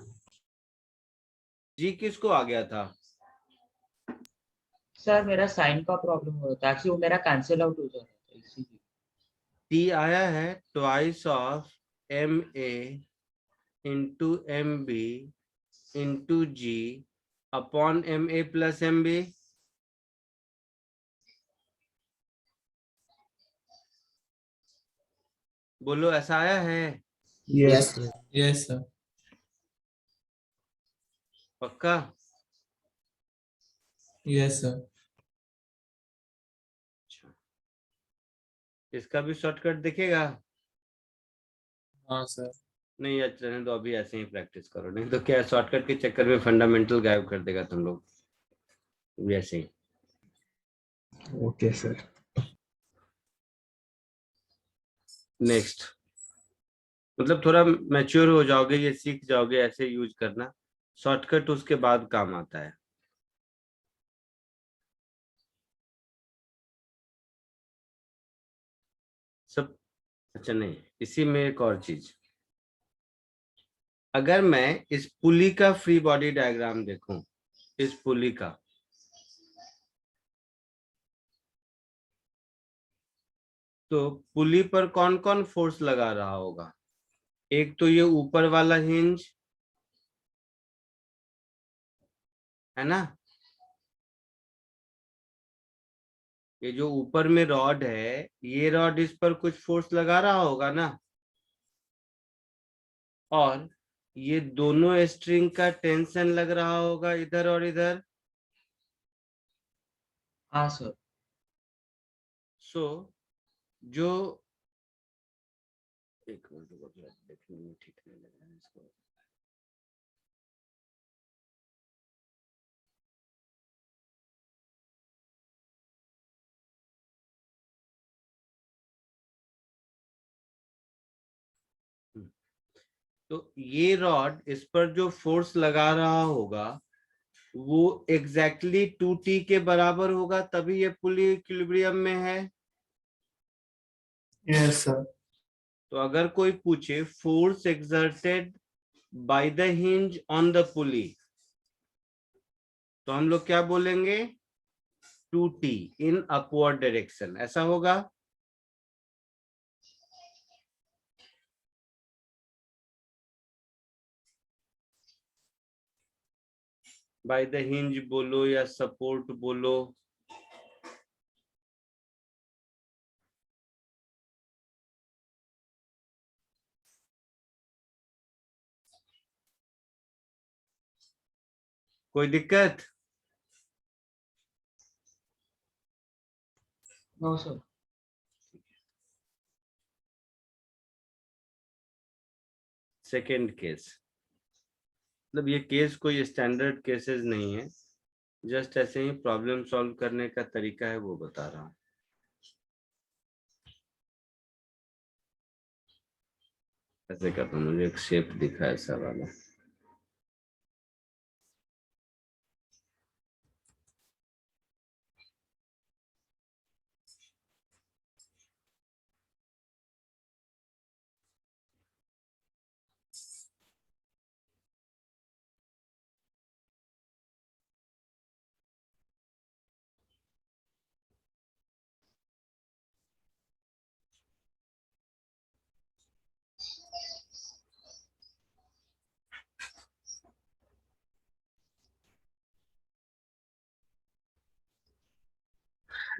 [SPEAKER 1] जी किसको आ गया था?
[SPEAKER 5] सर मेरा साइन का प्रॉब्लम हो रहा था, ताकि वो मेरा कैंसिल आउट हो जाता है इसीलिए।
[SPEAKER 1] टी आया है twice of M A into M B into G upon M A plus M B. बोलो, ऐसा आया है?
[SPEAKER 3] Yes, sir.
[SPEAKER 2] Yes sir.
[SPEAKER 1] पक्का?
[SPEAKER 2] Yes sir.
[SPEAKER 1] अच्छा, इसका भी शॉर्टकट दिखेगा?
[SPEAKER 2] हाँ सर।
[SPEAKER 1] नहीं अच्छा रहने दो, अभी ऐसे ही प्रैक्टिस करो, नहीं तो क्या शॉर्टकट के चक्कर में फंडामेंटल गायब कर देगा तुम लोग, भी ऐसे ही।
[SPEAKER 3] Okay, sir.
[SPEAKER 1] नेक्स्ट, मतलब थोड़ा मैच्योर हो जाओगे, ये सीख जाओगे ऐसे यूज करना, शॉर्टकट उसके बाद काम आता है। सब अच्छा नहीं, इसी में एक और चीज, अगर मैं इस पुली का फ्री बॉडी डायग्राम देखूं, इस पुली का, तो पुली पर कौन कौन फोर्स लगा रहा होगा? एक तो ये ऊपर वाला हिंज है ना, ये जो ऊपर में रॉड है, ये रॉड इस पर कुछ फोर्स लगा रहा होगा ना, और ये दोनों स्ट्रिंग का टेंशन लग रहा होगा इधर और इधर।
[SPEAKER 5] हाँ सर।
[SPEAKER 1] सो जो, एक मिनट रुको, थोड़ा देखने में ठीक नहीं लग रहा है इसको। तो ये रॉड इस पर जो फोर्स लगा रहा होगा वो एग्जैक्टली 2t के बराबर होगा, तभी ये पुली इक्विलिब्रियम में है।
[SPEAKER 3] Yes, sir.
[SPEAKER 1] तो अगर कोई पूछे force exerted by the hinge on the पुली, तो हम लोग क्या बोलेंगे? 2t इन अपवर्ड डायरेक्शन, ऐसा होगा। बाय द हिंज बोलो या सपोर्ट बोलो, कोई दिक्कत?
[SPEAKER 5] No sir.
[SPEAKER 1] सेकेंड केस, मतलब ये केस कोई स्टैंडर्ड केसेस नहीं है, जस्ट ऐसे ही प्रॉब्लम सॉल्व करने का तरीका है वो बता रहा हूँ। ऐसे करता हूँ, मुझे एक शेप दिखा ऐसा वाला।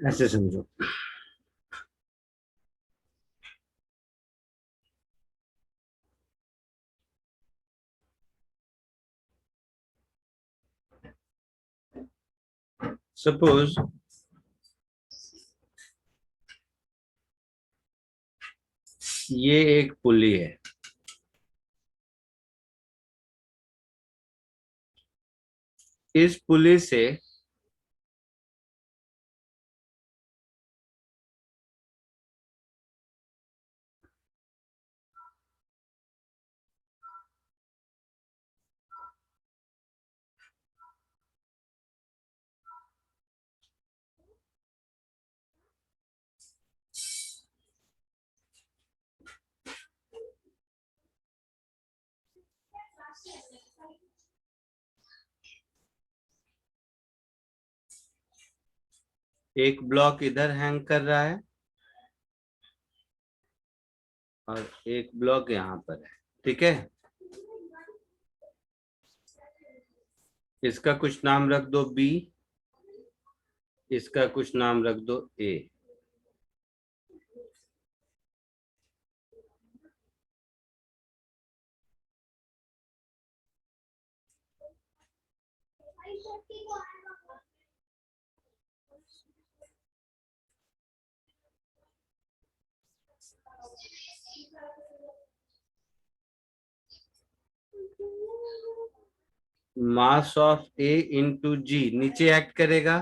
[SPEAKER 1] ऐसे समझो, सपोज ये एक पुली है, इस पुली से एक ब्लॉक इधर हैंग कर रहा है और एक ब्लॉक यहाँ पर है, ठीक है। इसका कुछ नाम रख दो बी, इसका कुछ नाम रख दो ए। मास ऑफ ए इंटू जी नीचे एक्ट करेगा,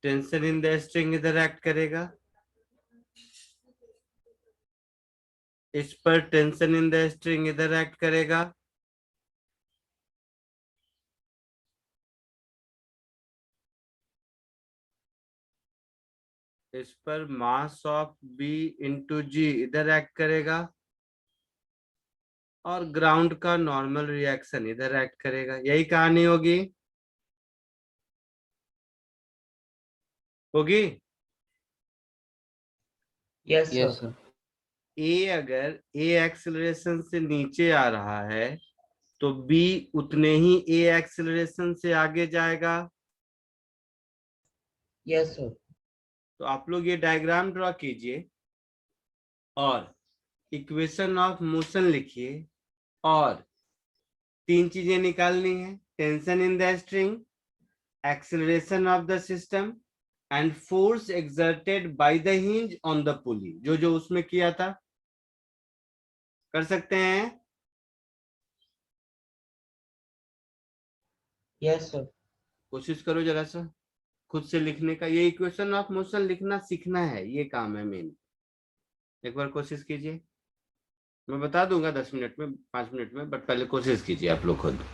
[SPEAKER 1] टेंशन इन द स्ट्रिंग इधर एक्ट करेगा, इस पर टेंशन इन द स्ट्रिंग इधर एक्ट करेगा, इस पर मास ऑफ बी इंटू जी इधर एक्ट करेगा, और ग्राउंड का नॉर्मल रिएक्शन इधर एक्ट करेगा। यही कहानी होगी, होगी।
[SPEAKER 5] Yes
[SPEAKER 4] yes
[SPEAKER 5] sir.
[SPEAKER 4] सर।
[SPEAKER 1] ए अगर ए एक्सेलरेशन से नीचे आ रहा है तो बी उतने ही ए एक्सेलरेशन से आगे जाएगा।
[SPEAKER 5] Yes sir.
[SPEAKER 1] तो आप लोग ये डायग्राम ड्रॉ कीजिए और इक्वेशन ऑफ मोशन लिखिए, और तीन चीजें निकालनी है, tension in the string, acceleration of the system and force exerted by the hinge on the पुली, जो जो उसमें किया था। कर सकते हैं?
[SPEAKER 5] Yes sir.
[SPEAKER 1] कोशिश करो जरा सा खुद से लिखने का। ये इक्वेशन ऑफ मोशन लिखना सीखना है, ये काम है मेन। एक बार कोशिश कीजिए, मैं बता दूंगा 10 मिनट में, 5 मिनट में, बट पहले कोशिश कीजिए आप लोग खुद।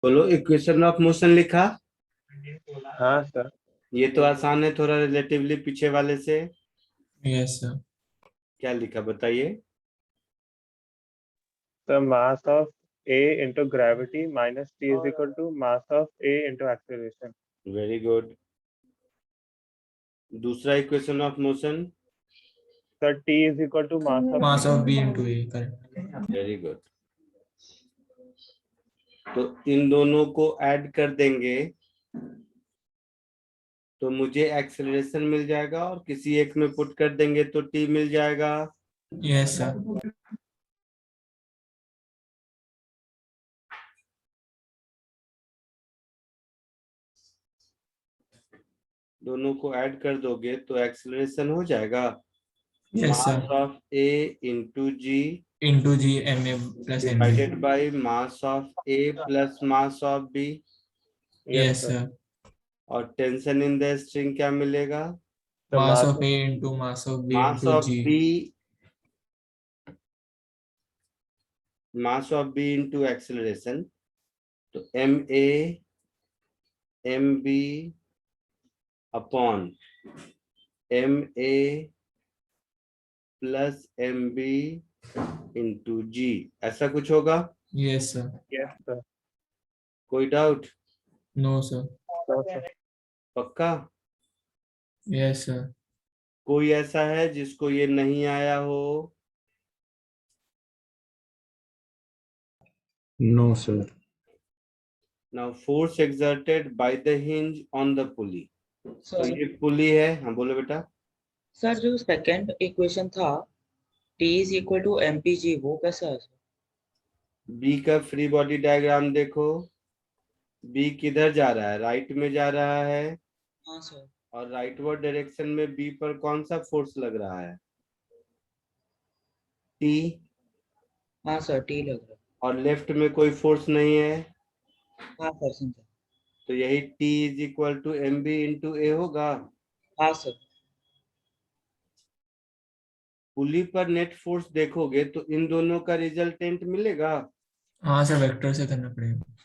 [SPEAKER 1] बोलो, इक्वेशन ऑफ मोशन लिखा।
[SPEAKER 3] हाँ सर।
[SPEAKER 1] ये तो आसान है थोड़ा रिलेटिवली पीछे वाले से।
[SPEAKER 2] Yes, sir.
[SPEAKER 1] क्या लिखा बताइए।
[SPEAKER 3] The mass of A into gravity minus T is equal to mass of A into acceleration.
[SPEAKER 1] Very good. दूसरा equation of motion.
[SPEAKER 3] Sir, T is equal to mass of
[SPEAKER 2] Mass of B into A, correct.
[SPEAKER 1] Very good. तो इन दोनों को ऐड कर देंगे तो मुझे एक्सेलरेशन मिल जाएगा, और किसी एक में पुट कर देंगे तो टी मिल जाएगा।
[SPEAKER 2] Yes, sir.
[SPEAKER 1] दोनों को ऐड कर दोगे तो एक्सेलरेशन हो जाएगा
[SPEAKER 2] Yes, sir.
[SPEAKER 1] Mass of A into G
[SPEAKER 2] Into G MA plus MB.
[SPEAKER 1] Divided by mass of A plus mass of B.
[SPEAKER 2] Yes, sir.
[SPEAKER 1] और टेंशन इन द स्ट्रिंग क्या मिलेगा।
[SPEAKER 3] the
[SPEAKER 2] Mass of A into mass of B
[SPEAKER 1] mass
[SPEAKER 2] into
[SPEAKER 1] of
[SPEAKER 2] G.
[SPEAKER 1] B, mass of B into acceleration, तो M A M B upon M A plus M B into G, ऐसा कुछ होगा।
[SPEAKER 2] Yes, sir.
[SPEAKER 3] Yes, sir.
[SPEAKER 1] कोई doubt.
[SPEAKER 2] No, sir.
[SPEAKER 3] No, sir.
[SPEAKER 1] पक्का।
[SPEAKER 2] Yes, sir.
[SPEAKER 1] कोई ऐसा है जिसको ये नहीं आया हो।
[SPEAKER 3] No, sir.
[SPEAKER 1] Now force exerted by the hinge on the पुली। तो
[SPEAKER 5] सर
[SPEAKER 1] ये पुली है। हाँ बोलो बेटा।
[SPEAKER 5] सर जो सेकंड इक्वेशन था T is equal to MPG वो कैसा है सर?
[SPEAKER 1] बी का फ्री बॉडी डायग्राम देखो। बी किधर जा रहा है, राइट में जा रहा है,
[SPEAKER 5] हाँ सर।
[SPEAKER 1] और राइटवर्ड डायरेक्शन में बी पर कौन सा फोर्स लग रहा है, टी।
[SPEAKER 5] हाँ सर T लग रहा है।
[SPEAKER 1] और लेफ्ट में कोई फोर्स नहीं है,
[SPEAKER 5] हाँ सर समझा।
[SPEAKER 1] तो यही T is equal to M B into A होगा।
[SPEAKER 5] हाँ सर।
[SPEAKER 1] पुली पर नेट फोर्स देखोगे तो इन दोनों का रिजल्टेंट मिलेगा।
[SPEAKER 2] हाँ सर, वेक्टर से करना पड़ेगा।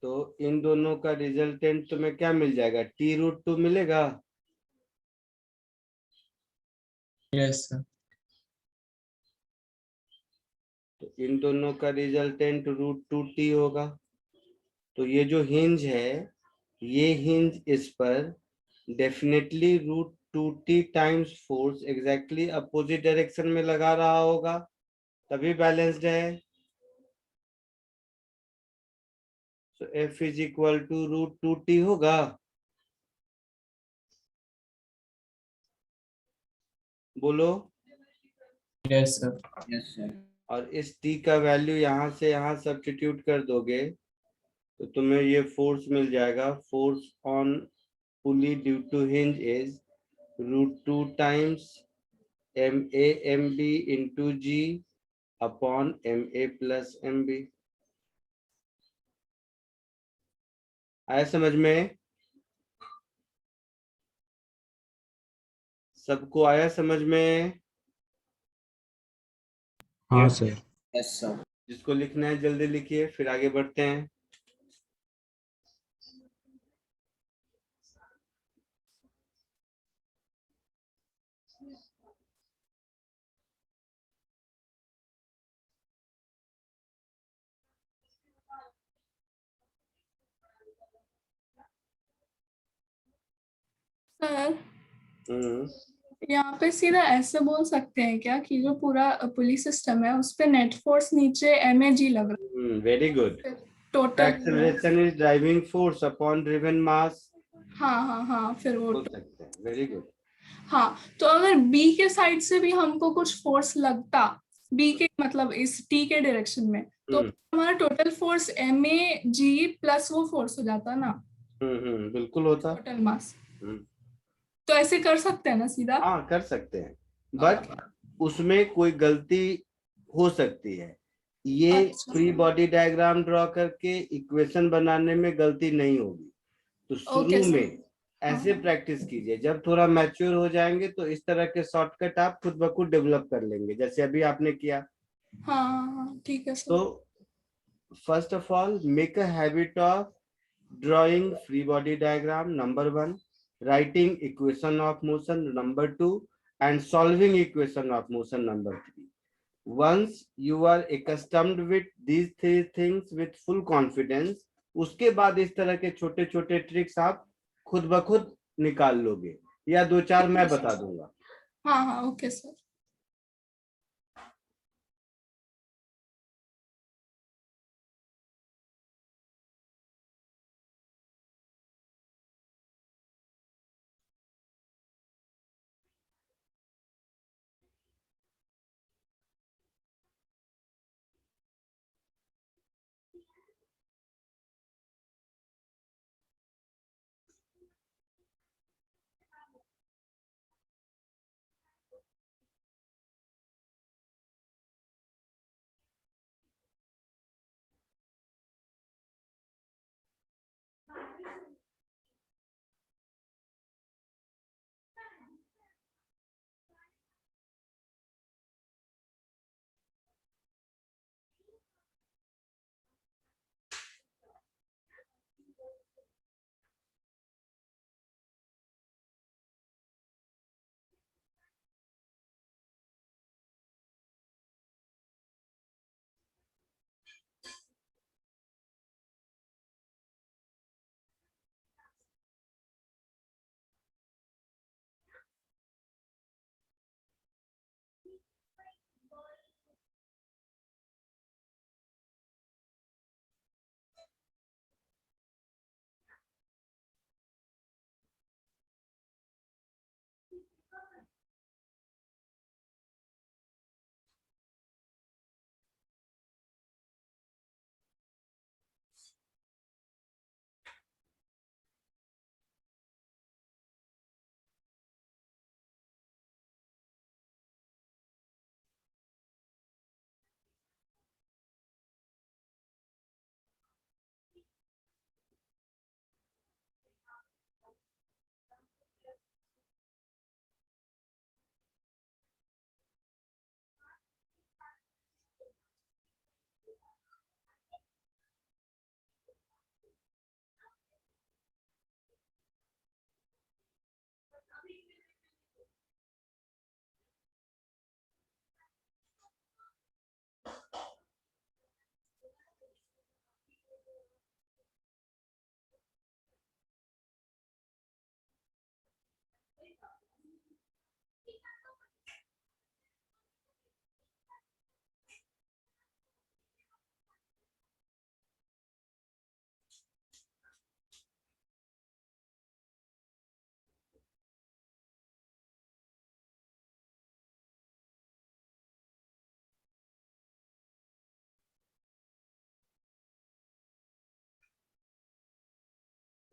[SPEAKER 1] तो इन दोनों का रिजल्टेंट तुम्हें क्या मिल जाएगा, T√2 मिलेगा।
[SPEAKER 2] Yes, sir.
[SPEAKER 1] तो इन दोनों का रिजल्टेंट √2T होगा। तो ये जो हिंज है, ये हिंज इस पर definitely √2T times force exactly opposite direction में लगा रहा होगा, तभी बैलेंस्ड है। तो F is equal to √2T होगा। बोलो।
[SPEAKER 2] Yes, sir.
[SPEAKER 1] और इस T का वैल्यू यहाँ से यहाँ सब्स्टिट्यूट कर दोगे तो तुम्हें ये फोर्स मिल जाएगा। Force on pulley due to hinge is √2 times MA/MB into G upon MA plus MB। आया समझ में? सबको आया समझ में?
[SPEAKER 3] हाँ सर।
[SPEAKER 1] जिसको लिखना है जल्दी लिखिए, फिर आगे बढ़ते हैं।
[SPEAKER 6] सर
[SPEAKER 1] हम्म,
[SPEAKER 6] यहाँ पे सीधा ऐसे बोल सकते हैं क्या कि जो पूरा पुलिस सिस्टम है उस पे नेट फोर्स नीचे MAG लग रहा
[SPEAKER 1] वेरी गुड।
[SPEAKER 6] है total.
[SPEAKER 1] Acceleration is driving force upon driven mass.
[SPEAKER 6] हाँ फिर वो
[SPEAKER 1] बोल सकते हैं, वेरी गुड।
[SPEAKER 6] हाँ, तो अगर B के साइड से भी हमको कुछ फोर्स लगता, B के मतलब इस T के डायरेक्शन में, तो हमारा टोटल फोर्स MAG प्लस वो फोर्स हो जाता ना।
[SPEAKER 1] बिल्कुल होता।
[SPEAKER 6] Total mass. तो ऐसे कर सकते हैं ना सीधा?
[SPEAKER 1] हाँ कर सकते हैं, बट उसमें कोई गलती हो सकती है। ये
[SPEAKER 6] अच्छा।
[SPEAKER 1] फ्री बॉडी डायग्राम ड्रॉ करके इक्वेशन बनाने में गलती नहीं होगी। तो शुरू
[SPEAKER 6] सर।
[SPEAKER 1] में ऐसे प्रैक्टिस कीजिए, जब थोड़ा मैच्योर हो जाएंगे तो इस तरह के शॉर्टकट आप खुद ब खुद डेवलप कर लेंगे, जैसे अभी आपने किया।
[SPEAKER 6] हाँ ठीक है सर।
[SPEAKER 1] तो first of all, make a habit of drawing free body diagram, number one, writing equation of motion, number two, and solving equation of motion, number three. Once you are accustomed with these three things with full confidence, उसके बाद इस तरह के छोटे छोटे ट्रिक्स आप खुद ब खुद निकाल लोगे, या दो चार मैं बता दूंगा.
[SPEAKER 6] हाँ हाँ ओके सर.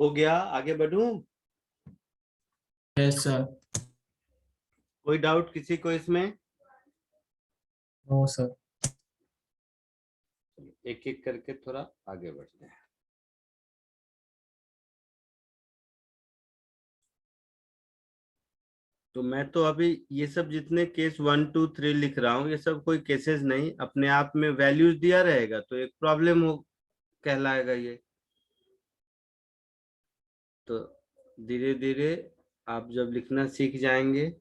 [SPEAKER 1] हो गया, आगे बढ़ूं?
[SPEAKER 2] Yes, sir.
[SPEAKER 1] कोई डाउट किसी को इसमें?
[SPEAKER 2] No, sir.
[SPEAKER 1] एक एक करके थोड़ा आगे बढ़ते हैं. तो मैं तो अभी ये सब जितने केस 1 2 3 लिख रहा हूँ, ये सब कोई केसेस नहीं, अपने आप में वैल्यूज दिया रहेगा तो एक प्रॉब्लम हो कहलाएगा ये. तो धीरे धीरे आप जब लिखना सीख जाएंगे,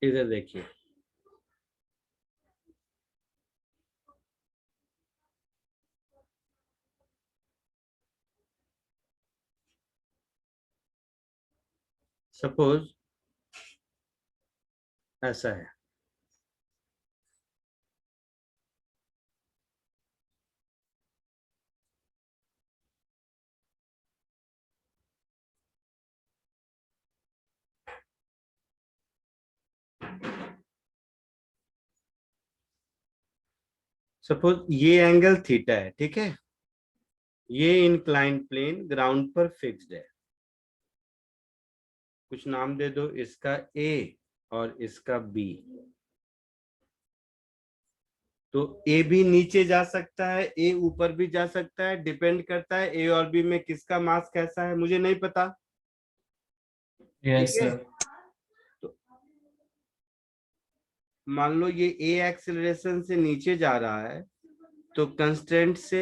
[SPEAKER 1] इधर देखिए, सपोज ऐसा है, सपोज ये एंगल थीटा है, ठीक है, ये इंक्लाइंड प्लेन ग्राउंड पर फिक्स्ड है, कुछ नाम दे दो, इसका ए और इसका बी। तो ए भी नीचे जा सकता है, ए ऊपर भी जा सकता है, डिपेंड करता है ए और बी में किसका मास कैसा है, मुझे नहीं पता।
[SPEAKER 2] Yes,
[SPEAKER 1] ठीक है,
[SPEAKER 2] sir.
[SPEAKER 1] तो मान लो ये ए एक्सेलरेशन से नीचे जा रहा है, तो कंस्टेंट से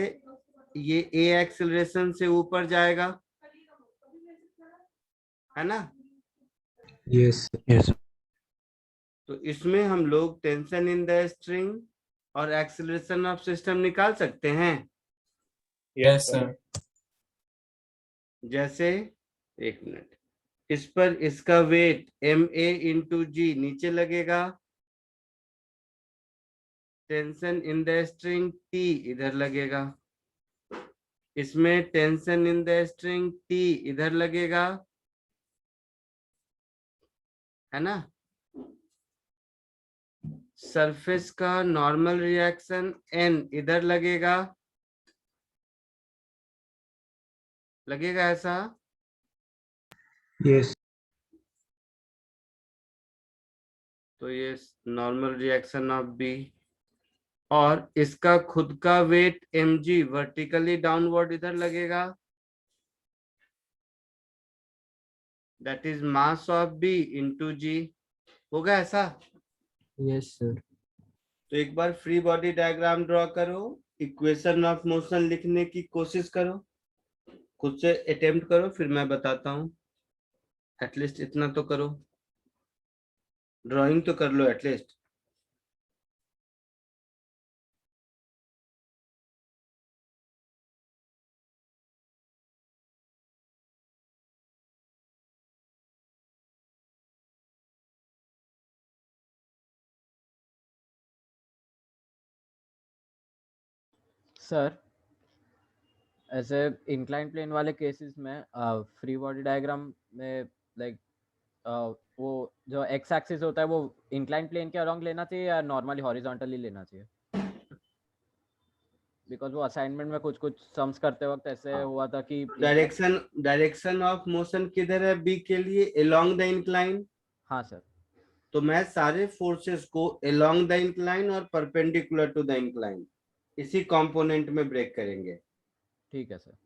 [SPEAKER 1] ये ए एक्सेलरेशन से ऊपर जाएगा, है ना।
[SPEAKER 7] Yes. Yes.
[SPEAKER 1] तो इसमें हम लोग टेंशन इन द स्ट्रिंग और एक्सेलरेशन ऑफ सिस्टम निकाल सकते हैं।
[SPEAKER 2] Yes, sir.
[SPEAKER 1] जैसे, एक मिनट, इस पर इसका वेट एम ए इंटू जी नीचे लगेगा, tension in the string T इधर लगेगा, इसमें tension in the string T इधर लगेगा, है ना। सरफेस का नॉर्मल रिएक्शन एन इधर लगेगा, लगेगा ऐसा।
[SPEAKER 7] Yes.
[SPEAKER 1] तो ये नॉर्मल रिएक्शन ऑफ बी, और इसका खुद का weight M G vertically downward इधर लगेगा, that is mass of B into G. होगा ऐसा।
[SPEAKER 4] Yes sir.
[SPEAKER 1] तो एक बार फ्री बॉडी डायग्राम ड्रॉ करो, इक्वेशन ऑफ मोशन लिखने की कोशिश करो, खुद से अटेम्प्ट करो, फिर मैं बताता हूँ। एटलीस्ट इतना तो करो, ड्राइंग तो कर लो एटलीस्ट।
[SPEAKER 4] सर ऐसे इंक्लाइन प्लेन वाले केसेस में फ्री बॉडी डायग्राम में लाइक वो जो एक्स एक्सिस होता है वो इंक्लाइन प्लेन के अलोंग लेना चाहिए या नॉर्मली हॉरिजॉन्टली लेना चाहिए? बिकॉज वो असाइनमेंट में कुछ कुछ सम्स करते वक्त ऐसे हुआ था कि
[SPEAKER 1] डायरेक्शन ऑफ मोशन किधर है बी के लिए? Along the incline.
[SPEAKER 4] हाँ सर।
[SPEAKER 1] तो मैं सारे फोर्सेस को अलोंग द इंक्लाइन और परपेंडिकुलर टू द इंक्लाइन इसी कंपोनेंट में ब्रेक करेंगे।
[SPEAKER 4] ठीक है सर।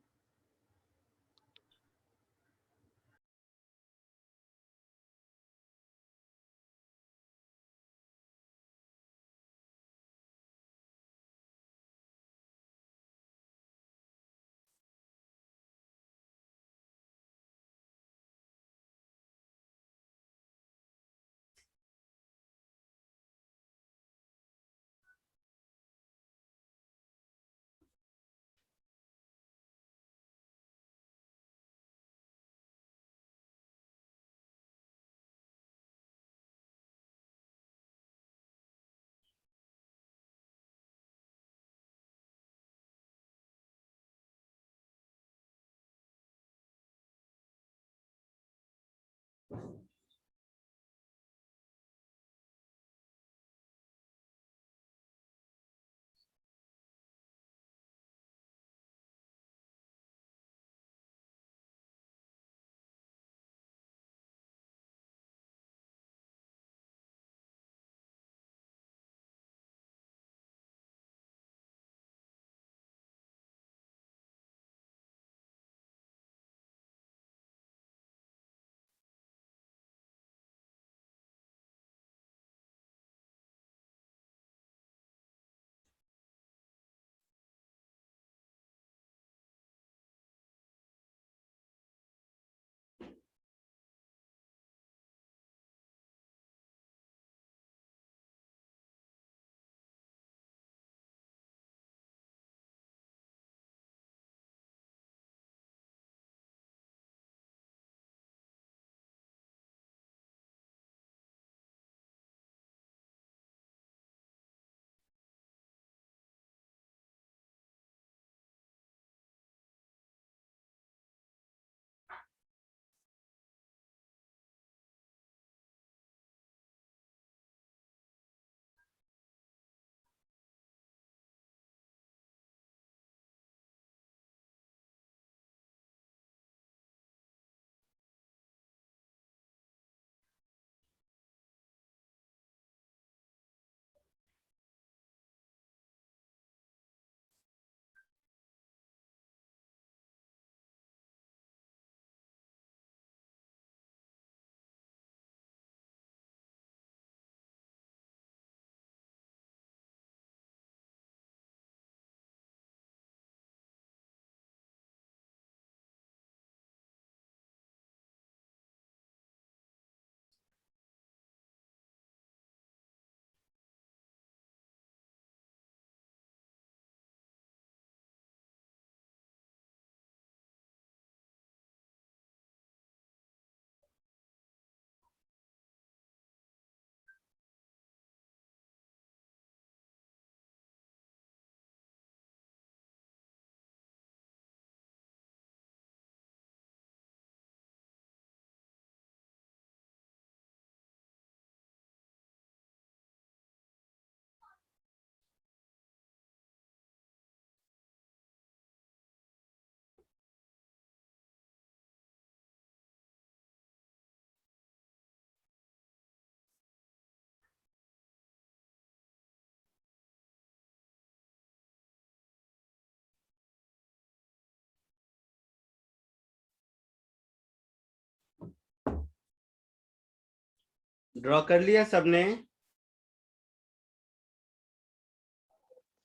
[SPEAKER 1] ड्रॉ कर लिया सबने?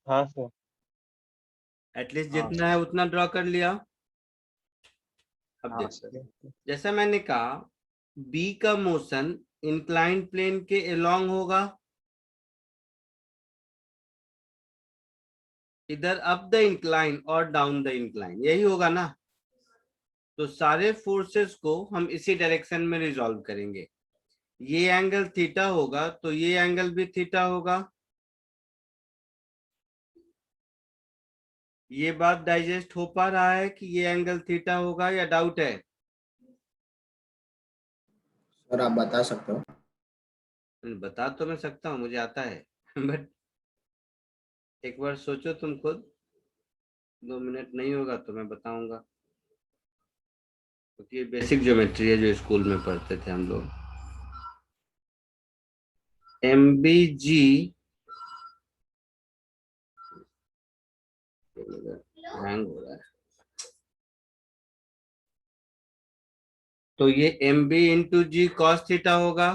[SPEAKER 3] हाँ सर।
[SPEAKER 1] एटलीस्ट
[SPEAKER 3] हाँ।
[SPEAKER 1] जितना है उतना ड्रॉ कर लिया। अब
[SPEAKER 3] हाँ
[SPEAKER 1] देखो,
[SPEAKER 3] सर।
[SPEAKER 1] जैसा मैंने कहा, बी का मोशन इंक्लाइंड प्लेन के अलोंग होगा, इधर अप द इंक्लाइन और डाउन द इंक्लाइन, यही होगा ना। तो सारे फोर्सेस को हम इसी डायरेक्शन में रिजॉल्व करेंगे। ये एंगल थीटा होगा तो ये एंगल भी थीटा होगा। ये बात डाइजेस्ट हो पा रहा है कि ये एंगल थीटा होगा या डाउट है?
[SPEAKER 8] सर आप बता सकते हो?
[SPEAKER 1] बता तो मैं सकता हूँ, मुझे आता है बट एक बार सोचो तुम खुद, 2 मिनट नहीं होगा तो मैं बताऊंगा, क्योंकि ये बेसिक ज्योमेट्री है जो स्कूल में पढ़ते थे हम लोग। MBG हैंग हो रहा है, तो ये MB इंटू जी कॉस थीटा होगा।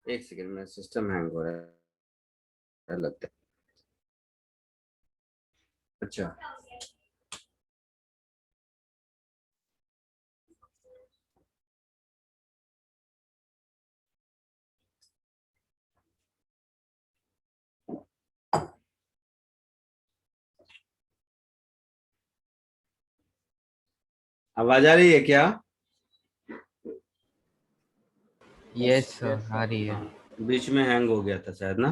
[SPEAKER 1] एक सेकेंड, मेरा सिस्टम हैंग हो रहा है लगता है। अच्छा, आवाज आ रही है क्या?
[SPEAKER 9] यस सर आ रही है।
[SPEAKER 1] बीच में हैंग हो गया था शायद ना।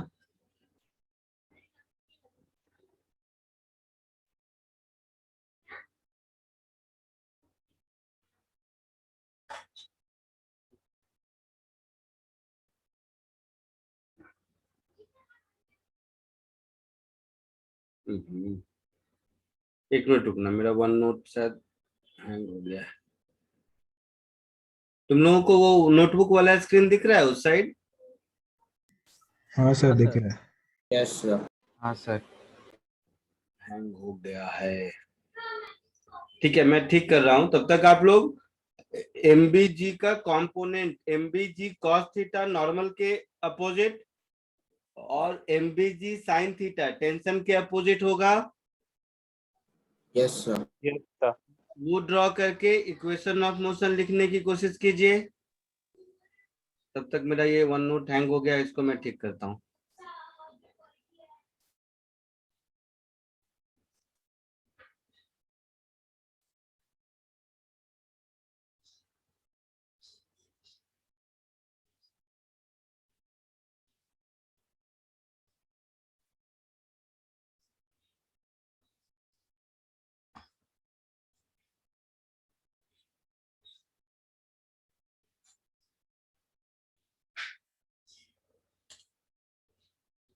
[SPEAKER 1] एक मिनट रुकना, मेरा वन नोट शायद हैंग हो गया है। तुम लोगों को वो नोटबुक वाला स्क्रीन दिख रहा है उस साइड?
[SPEAKER 7] हाँ सर
[SPEAKER 4] हाँ
[SPEAKER 7] दिख
[SPEAKER 4] सर।
[SPEAKER 7] रहा है।
[SPEAKER 8] Yes sir.
[SPEAKER 9] हाँ सर।
[SPEAKER 1] हैंग हो गया है, ठीक है मैं ठीक कर रहा हूं, तब तक आप लोग MBG का component, MBG cos theta normal के अपोजिट और MBG sin थीटा टेंशन के अपोजिट होगा,
[SPEAKER 8] यस सर।
[SPEAKER 3] Yes sir.
[SPEAKER 1] वो ड्रॉ करके इक्वेशन ऑफ मोशन लिखने की कोशिश कीजिए। तब तक मेरा ये वन नोट हैंग हो गया, इसको मैं ठीक करता हूँ।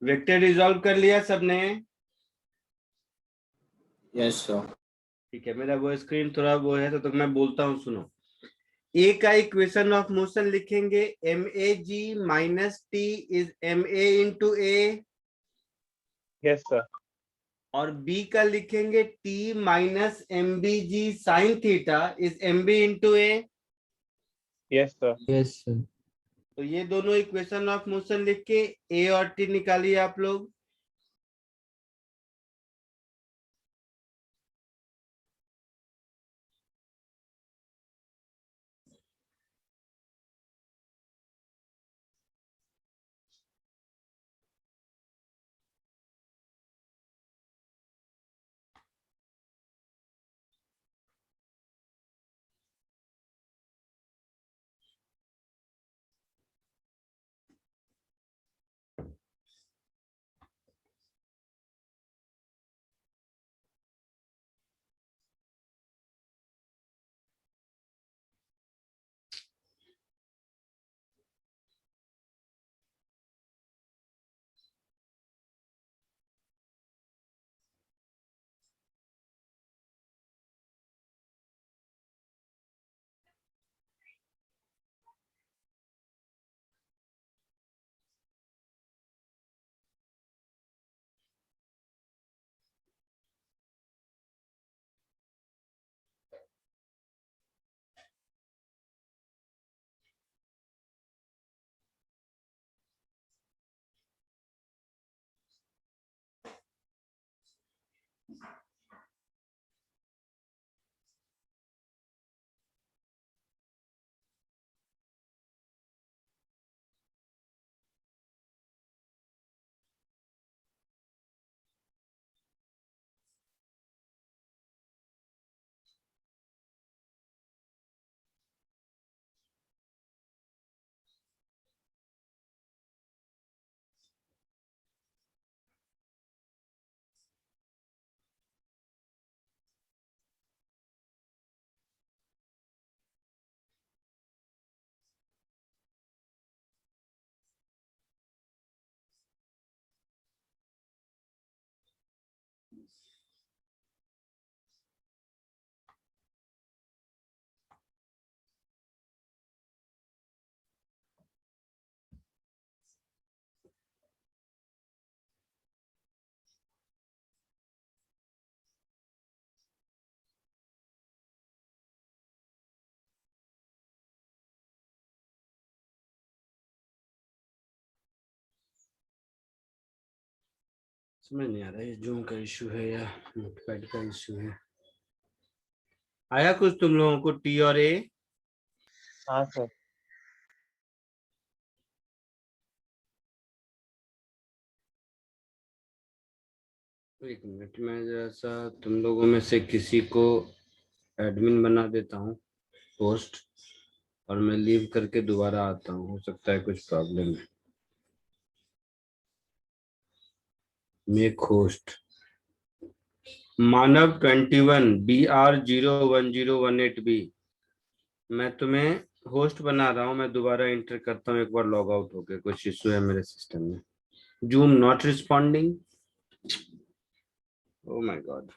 [SPEAKER 1] वेक्टर रिजॉल्व कर लिया सबने?
[SPEAKER 8] Yes sir.
[SPEAKER 1] ठीक है, मेरा वो स्क्रीन थोड़ा वो है तो मैं बोलता हूँ सुनो। ए का इक्वेशन ऑफ मोशन लिखेंगे, MAG minus T is MA into A,
[SPEAKER 3] yes sir.
[SPEAKER 1] और बी का लिखेंगे T minus MBG sign theta is MB into A.
[SPEAKER 3] Yes sir.
[SPEAKER 9] Yes sir.
[SPEAKER 1] तो ये दोनों इक्वेशन ऑफ मोशन लिख के ए और टी निकालिए आप लोग। समझ नहीं आ रहा ये जूम का इशू है या नोटपैड का इशू है। आया कुछ तुम लोगों को टी और ए?
[SPEAKER 3] हाँ सर।
[SPEAKER 1] एक मिनट में जरा सा तुम लोगों में से किसी को एडमिन बना देता हूँ पोस्ट, और मैं लीव करके दोबारा आता हूँ, हो सकता है कुछ प्रॉब्लम है। मेक होस्ट मानव 21 BR01018B। मैं तुम्हें होस्ट बना रहा हूँ, मैं दोबारा इंटर करता हूँ एक बार लॉग आउट होके, कुछ इशू है मेरे सिस्टम में। Zoom not responding, oh my God.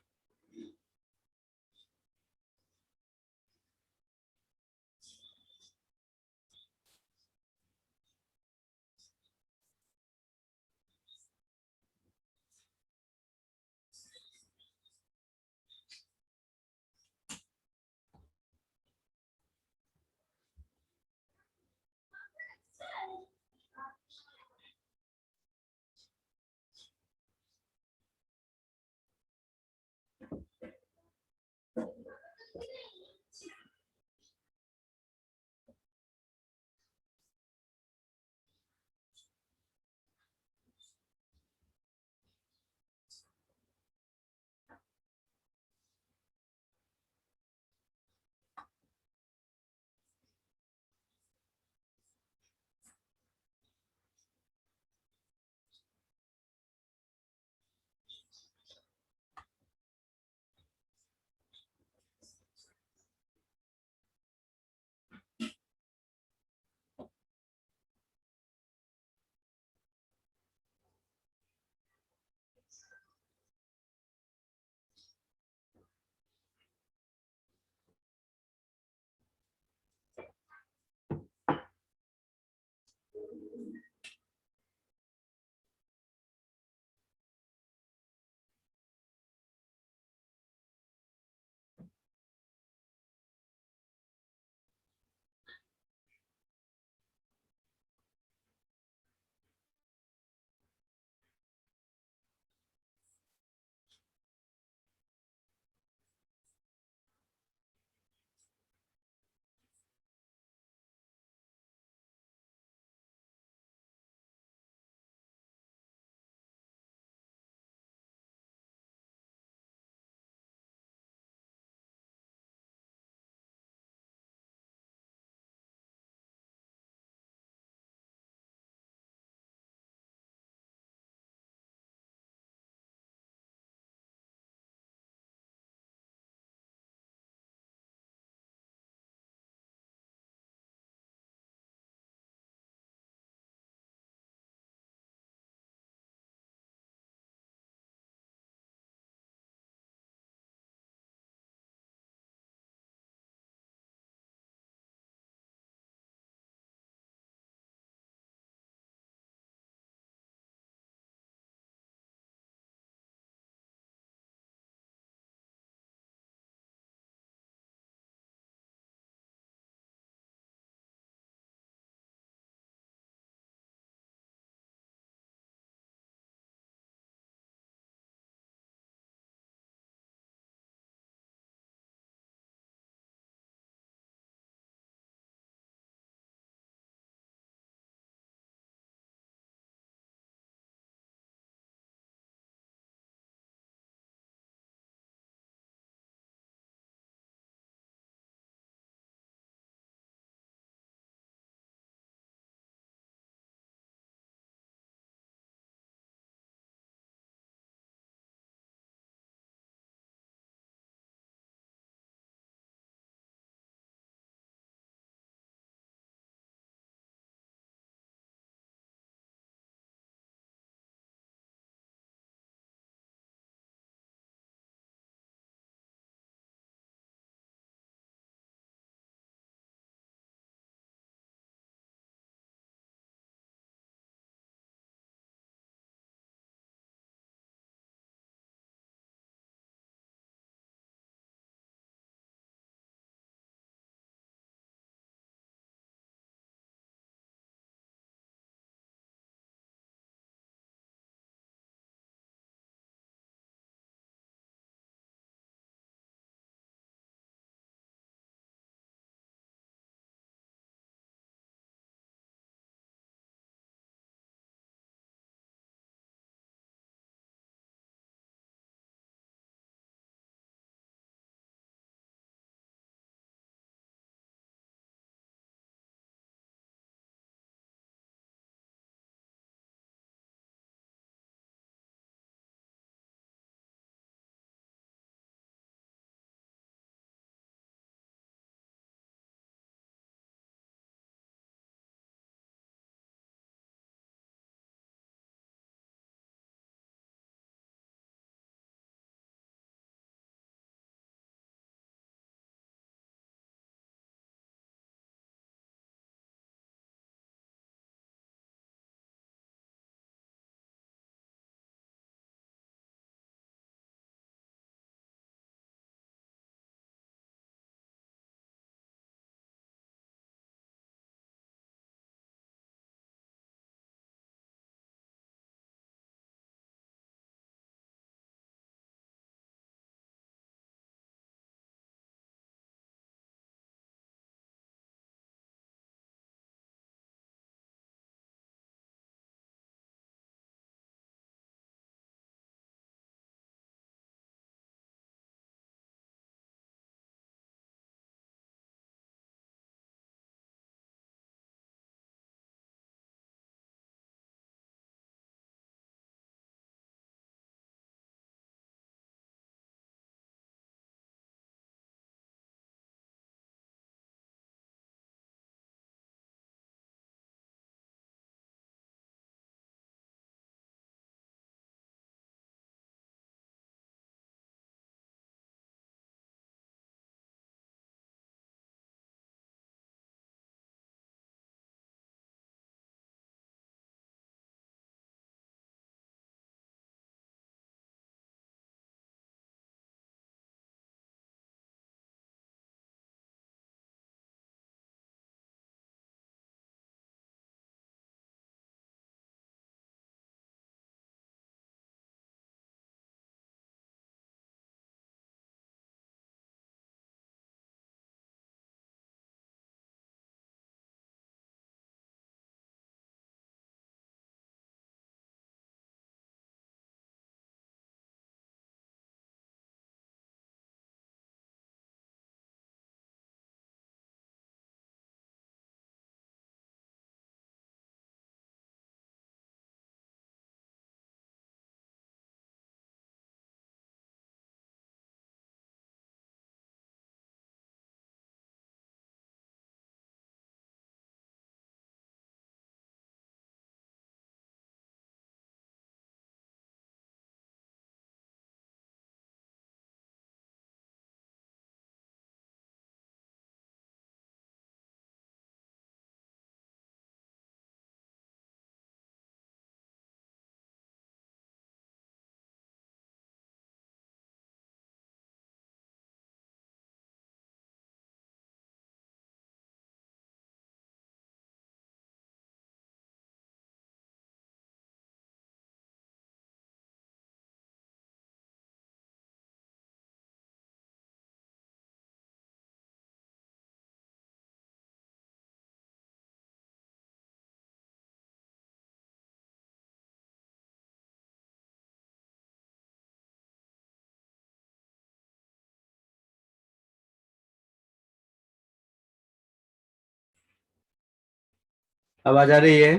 [SPEAKER 1] आवाज आ रही है?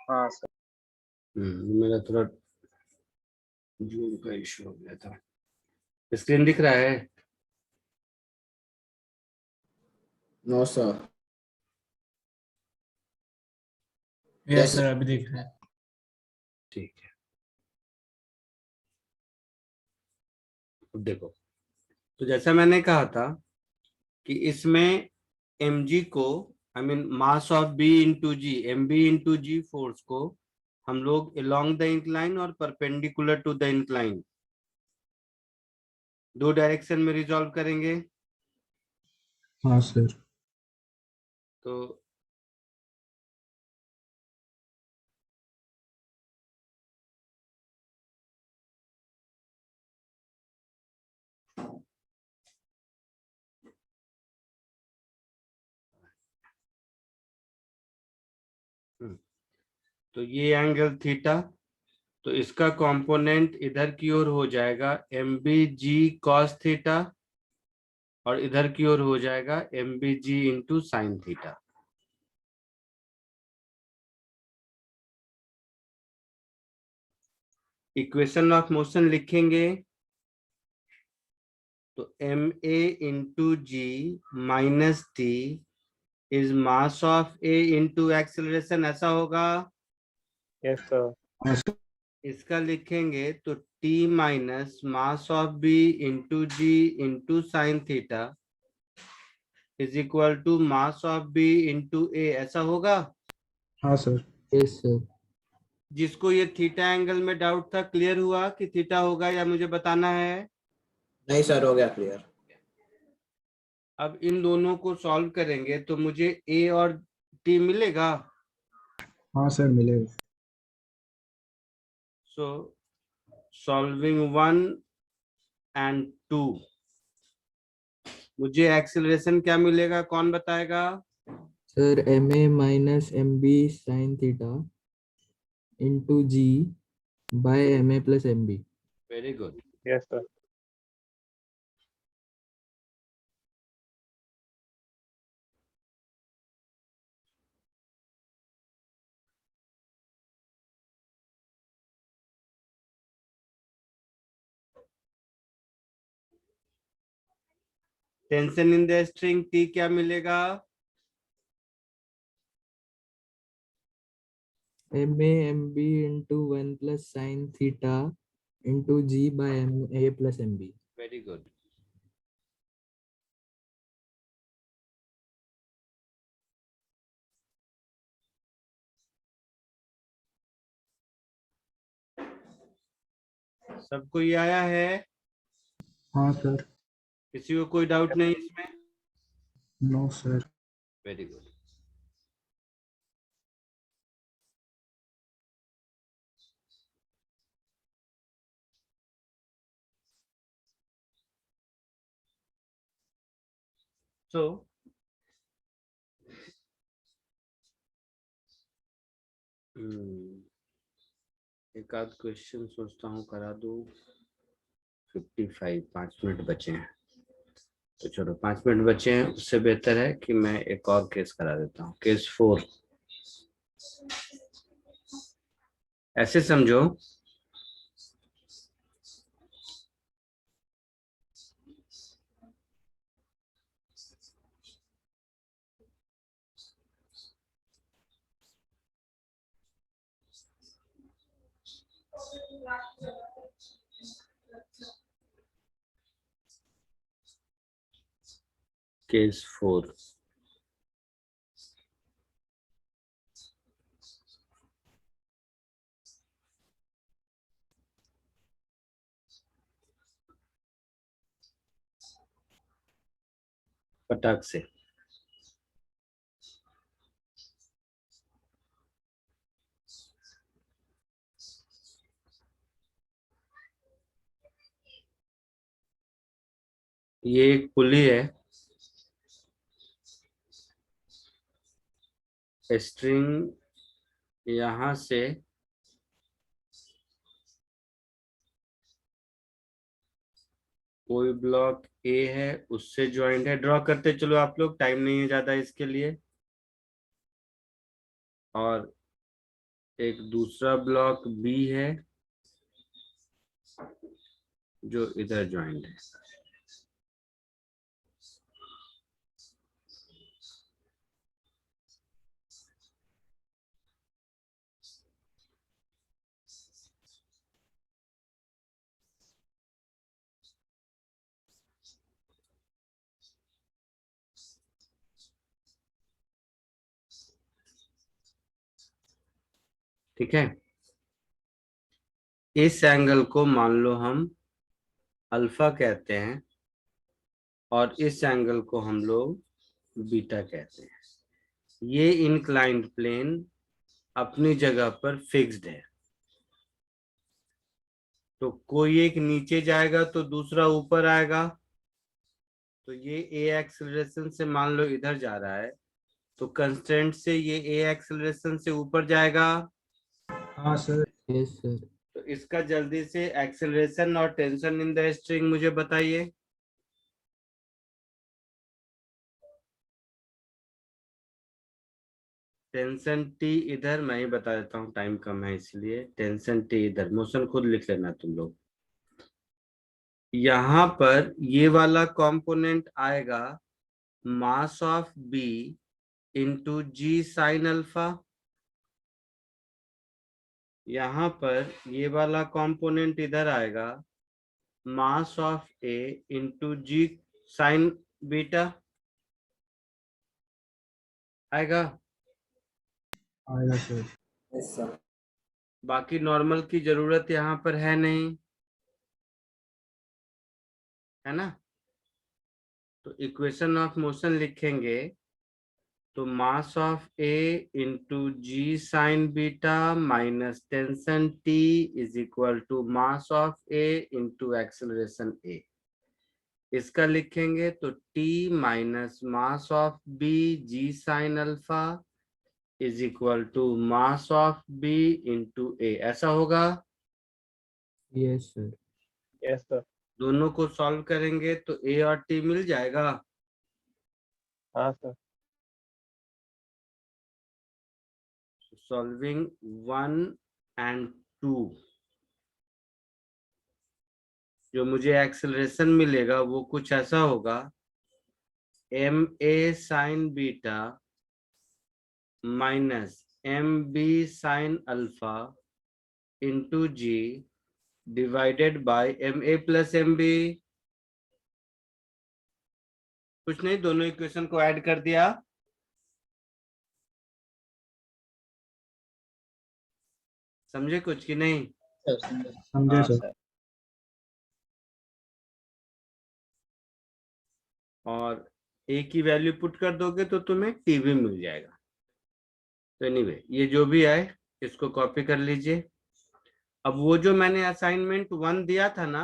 [SPEAKER 3] हाँ सर।
[SPEAKER 1] मेरा थोड़ा जूम का इशू हो गया था। स्क्रीन दिख रहा है?
[SPEAKER 8] No sir.
[SPEAKER 2] Yes
[SPEAKER 8] Yes,
[SPEAKER 2] sir, अभी दिख रहा है।
[SPEAKER 1] ठीक है। अब देखो, तो जैसा मैंने कहा था कि इसमें mg को, I mean mass of b into G, mb into G force को हम लोग अलोंग द इंक्लाइन और परपेंडिकुलर टू द इंक्लाइन दो डायरेक्शन में रिजॉल्व करेंगे।
[SPEAKER 7] हाँ सर।
[SPEAKER 1] तो तो ये एंगल थीटा, तो इसका कंपोनेंट इधर की ओर हो जाएगा M B G cos theta और इधर की ओर हो जाएगा M B G into sine theta. Equation of motion लिखेंगे तो M A into G minus T is mass of A into acceleration, ऐसा होगा।
[SPEAKER 3] Yes sir.
[SPEAKER 7] हाँ सर।
[SPEAKER 1] इसका लिखेंगे तो T minus mass of B into G into sine theta is equal to mass of B into A, ऐसा होगा।
[SPEAKER 7] हाँ सर।
[SPEAKER 9] Yes sir.
[SPEAKER 1] जिसको ये थीटा एंगल में डाउट था, क्लियर हुआ कि थीटा होगा या मुझे बताना है?
[SPEAKER 8] नहीं सर, हो गया क्लियर।
[SPEAKER 1] अब इन दोनों को सॉल्व करेंगे तो मुझे ए और टी मिलेगा।
[SPEAKER 7] हाँ सर मिलेगा।
[SPEAKER 1] सो सॉल्विंग 1 एंड 2, मुझे एक्सेलरेशन क्या मिलेगा, कौन बताएगा?
[SPEAKER 9] Sir MA minus MB sine theta into G by MA plus MB।
[SPEAKER 1] Very good.
[SPEAKER 3] Yes sir.
[SPEAKER 1] Tension in the string T क्या मिलेगा?
[SPEAKER 9] MA MB into 1 plus sine theta into G by MA plus MB।
[SPEAKER 1] Very good. सबको ये आया है?
[SPEAKER 7] हाँ सर।
[SPEAKER 1] किसी को कोई डाउट नहीं इसमें?
[SPEAKER 7] No sir.
[SPEAKER 1] Very good. So एक आध क्वेश्चन सोचता हूँ करा दूँ। 55, 5 मिनट बचे हैं, तो चलो 5 मिनट बचे हैं, उससे बेहतर है कि मैं एक और केस करा देता हूँ। केस 4, ऐसे समझो केस 4, फटाक से। ये एक पुली है, स्ट्रिंग यहां से कोई ब्लॉक ए है उससे ज्वाइंट है, ड्रॉ करते चलो आप लोग, टाइम नहीं है ज्यादा इसके लिए। और एक दूसरा ब्लॉक बी है जो इधर ज्वाइंट है। ठीक है, इस एंगल को मान लो हम अल्फा कहते हैं और इस एंगल को हम लोग बीटा कहते हैं। ये इंक्लाइंड प्लेन अपनी जगह पर फिक्स्ड है, तो कोई एक नीचे जाएगा तो दूसरा ऊपर आएगा। तो ये ए एक्सेलरेशन से मान लो इधर जा रहा है, तो कंस्टेंट से ये ए एक्सेलरेशन से ऊपर जाएगा।
[SPEAKER 7] हाँ सर।
[SPEAKER 9] Yes sir.
[SPEAKER 1] तो इसका जल्दी से एक्सेलरेशन और टेंशन इन द स्ट्रिंग मुझे बताइए। टेंशन टी इधर, मैं ही बता देता हूँ, टाइम कम है इसलिए। टेंशन टी इधर, मोशन खुद लिख लेना तुम लोग। यहाँ पर ये वाला कंपोनेंट आएगा mass of B into G sine alpha. यहाँ पर ये वाला कंपोनेंट इधर आएगा mass of A into G sine beta. आएगा?
[SPEAKER 7] आएगा सर।
[SPEAKER 8] Yes, sir.
[SPEAKER 1] बाकी नॉर्मल की जरूरत यहाँ पर है नहीं, है ना। तो इक्वेशन ऑफ मोशन लिखेंगे तो mass of A into G sine beta minus tension T is equal to mass of A into acceleration A. इसका लिखेंगे तो T minus mass of B G sine alpha is equal to mass of B into A. ऐसा होगा?
[SPEAKER 9] Yes sir.
[SPEAKER 3] Yes, sir.
[SPEAKER 1] दोनों को सॉल्व करेंगे तो ए और टी मिल जाएगा।
[SPEAKER 3] हाँ सर।
[SPEAKER 1] सॉल्विंग 1 and 2, जो मुझे एक्सेलरेशन मिलेगा वो कुछ ऐसा होगा, M A sine beta minus M B sine alpha into G divided by M A plus M B. कुछ नहीं, दोनों इक्वेशन को ऐड कर दिया। समझे कुछ कि नहीं?
[SPEAKER 7] समझे
[SPEAKER 3] हाँ
[SPEAKER 7] सर।
[SPEAKER 3] सर।
[SPEAKER 1] और ए की वैल्यू पुट कर दोगे तो तुम्हें टी भी मिल जाएगा। तो एनीवे, ये जो भी आए इसको कॉपी कर लीजिए। अब वो जो मैंने असाइनमेंट 1 दिया था ना,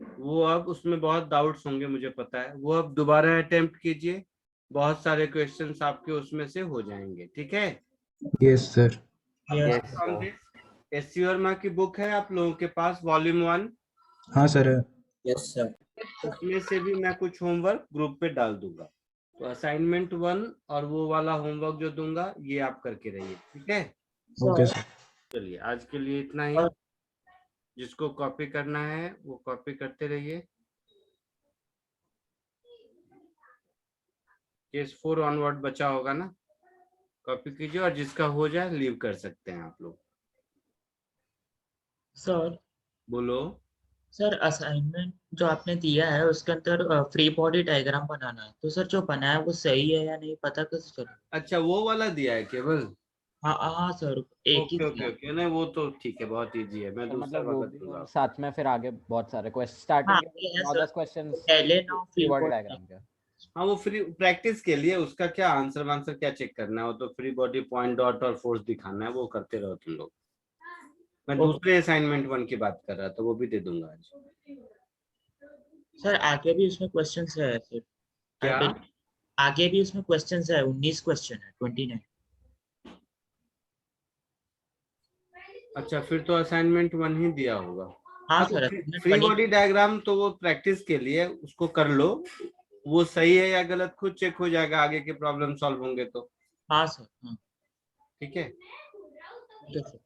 [SPEAKER 1] वो अब उसमें बहुत डाउट्स होंगे मुझे पता है, वो अब दोबारा अटेम्प्ट कीजिए, बहुत सारे क्वेश्चंस आपके उसमें से हो जाएंगे। ठीक है?
[SPEAKER 7] Yes sir.
[SPEAKER 5] Yes,
[SPEAKER 1] SC Verma की बुक है आप लोगों के पास, वॉल्यूम 1।
[SPEAKER 7] हाँ सर।
[SPEAKER 8] Yes, sir.
[SPEAKER 1] उसमें से भी मैं कुछ होमवर्क ग्रुप पे डाल दूंगा। तो असाइनमेंट 1 और वो वाला होमवर्क जो दूंगा ये आप करके रहिए। ठीक है?
[SPEAKER 7] Okay sir.
[SPEAKER 1] चलिए आज के लिए इतना ही। जिसको कॉपी करना है वो कॉपी करते रहिए। केस 4 ऑनवर्ड बचा होगा ना, कॉपी कीजिए, और जिसका हो जाए लीव कर सकते हैं आप लोग।
[SPEAKER 5] सर।
[SPEAKER 1] बोलो।
[SPEAKER 5] सर असाइनमेंट जो आपने दिया है उसके अंदर फ्री बॉडी डायग्राम बनाना है, तो सर जो बना है वो सही है या नहीं पता कैसे चले?
[SPEAKER 1] अच्छा, वो वाला दिया है केवल?
[SPEAKER 5] हाँ हाँ सर, एक ही
[SPEAKER 1] ओके ओके
[SPEAKER 5] दिया।
[SPEAKER 1] ओके, नहीं वो तो ठीक है, बहुत इजी है, मैं
[SPEAKER 4] तो
[SPEAKER 1] दूसरा
[SPEAKER 4] मतलब वो
[SPEAKER 1] वक्त
[SPEAKER 4] भी
[SPEAKER 1] दूंगा।
[SPEAKER 4] और साथ में फिर आगे बहुत सारे क्वेश्चन
[SPEAKER 5] हाँ
[SPEAKER 4] स्टार्टिंग
[SPEAKER 5] ये है
[SPEAKER 4] 9-10
[SPEAKER 5] सर।
[SPEAKER 4] क्वेश्चंस
[SPEAKER 5] पहले ना
[SPEAKER 4] free
[SPEAKER 5] free
[SPEAKER 4] body
[SPEAKER 5] body
[SPEAKER 4] diagram के।
[SPEAKER 1] हाँ, वो फ्री प्रैक्टिस के लिए, उसका क्या आंसर वांसर क्या चेक करना है, वो तो फ्री बॉडी पॉइंट डॉट और फोर्स दिखाना है, वो करते रहो तुम लोग। मैं दूसरे असाइनमेंट 1 की बात कर रहा था, वो भी दे दूंगा आज।
[SPEAKER 5] सर आगे भी उसमें क्वेश्चंस है सर।
[SPEAKER 1] क्या?
[SPEAKER 5] आगे भी उसमें क्वेश्चंस है, 19 क्वेश्चन है, 29।
[SPEAKER 1] अच्छा, फिर तो असाइनमेंट 1 ही दिया होगा।
[SPEAKER 5] हाँ
[SPEAKER 1] तो
[SPEAKER 5] सर
[SPEAKER 1] फ्री बॉडी डायग्राम तो वो प्रैक्टिस के लिए उसको कर लो, वो सही है या गलत खुद चेक हो जाएगा आगे के प्रॉब्लम सॉल्व होंगे तो।
[SPEAKER 5] हाँ सर हाँ
[SPEAKER 1] ठीक है।
[SPEAKER 5] ठीक है सर।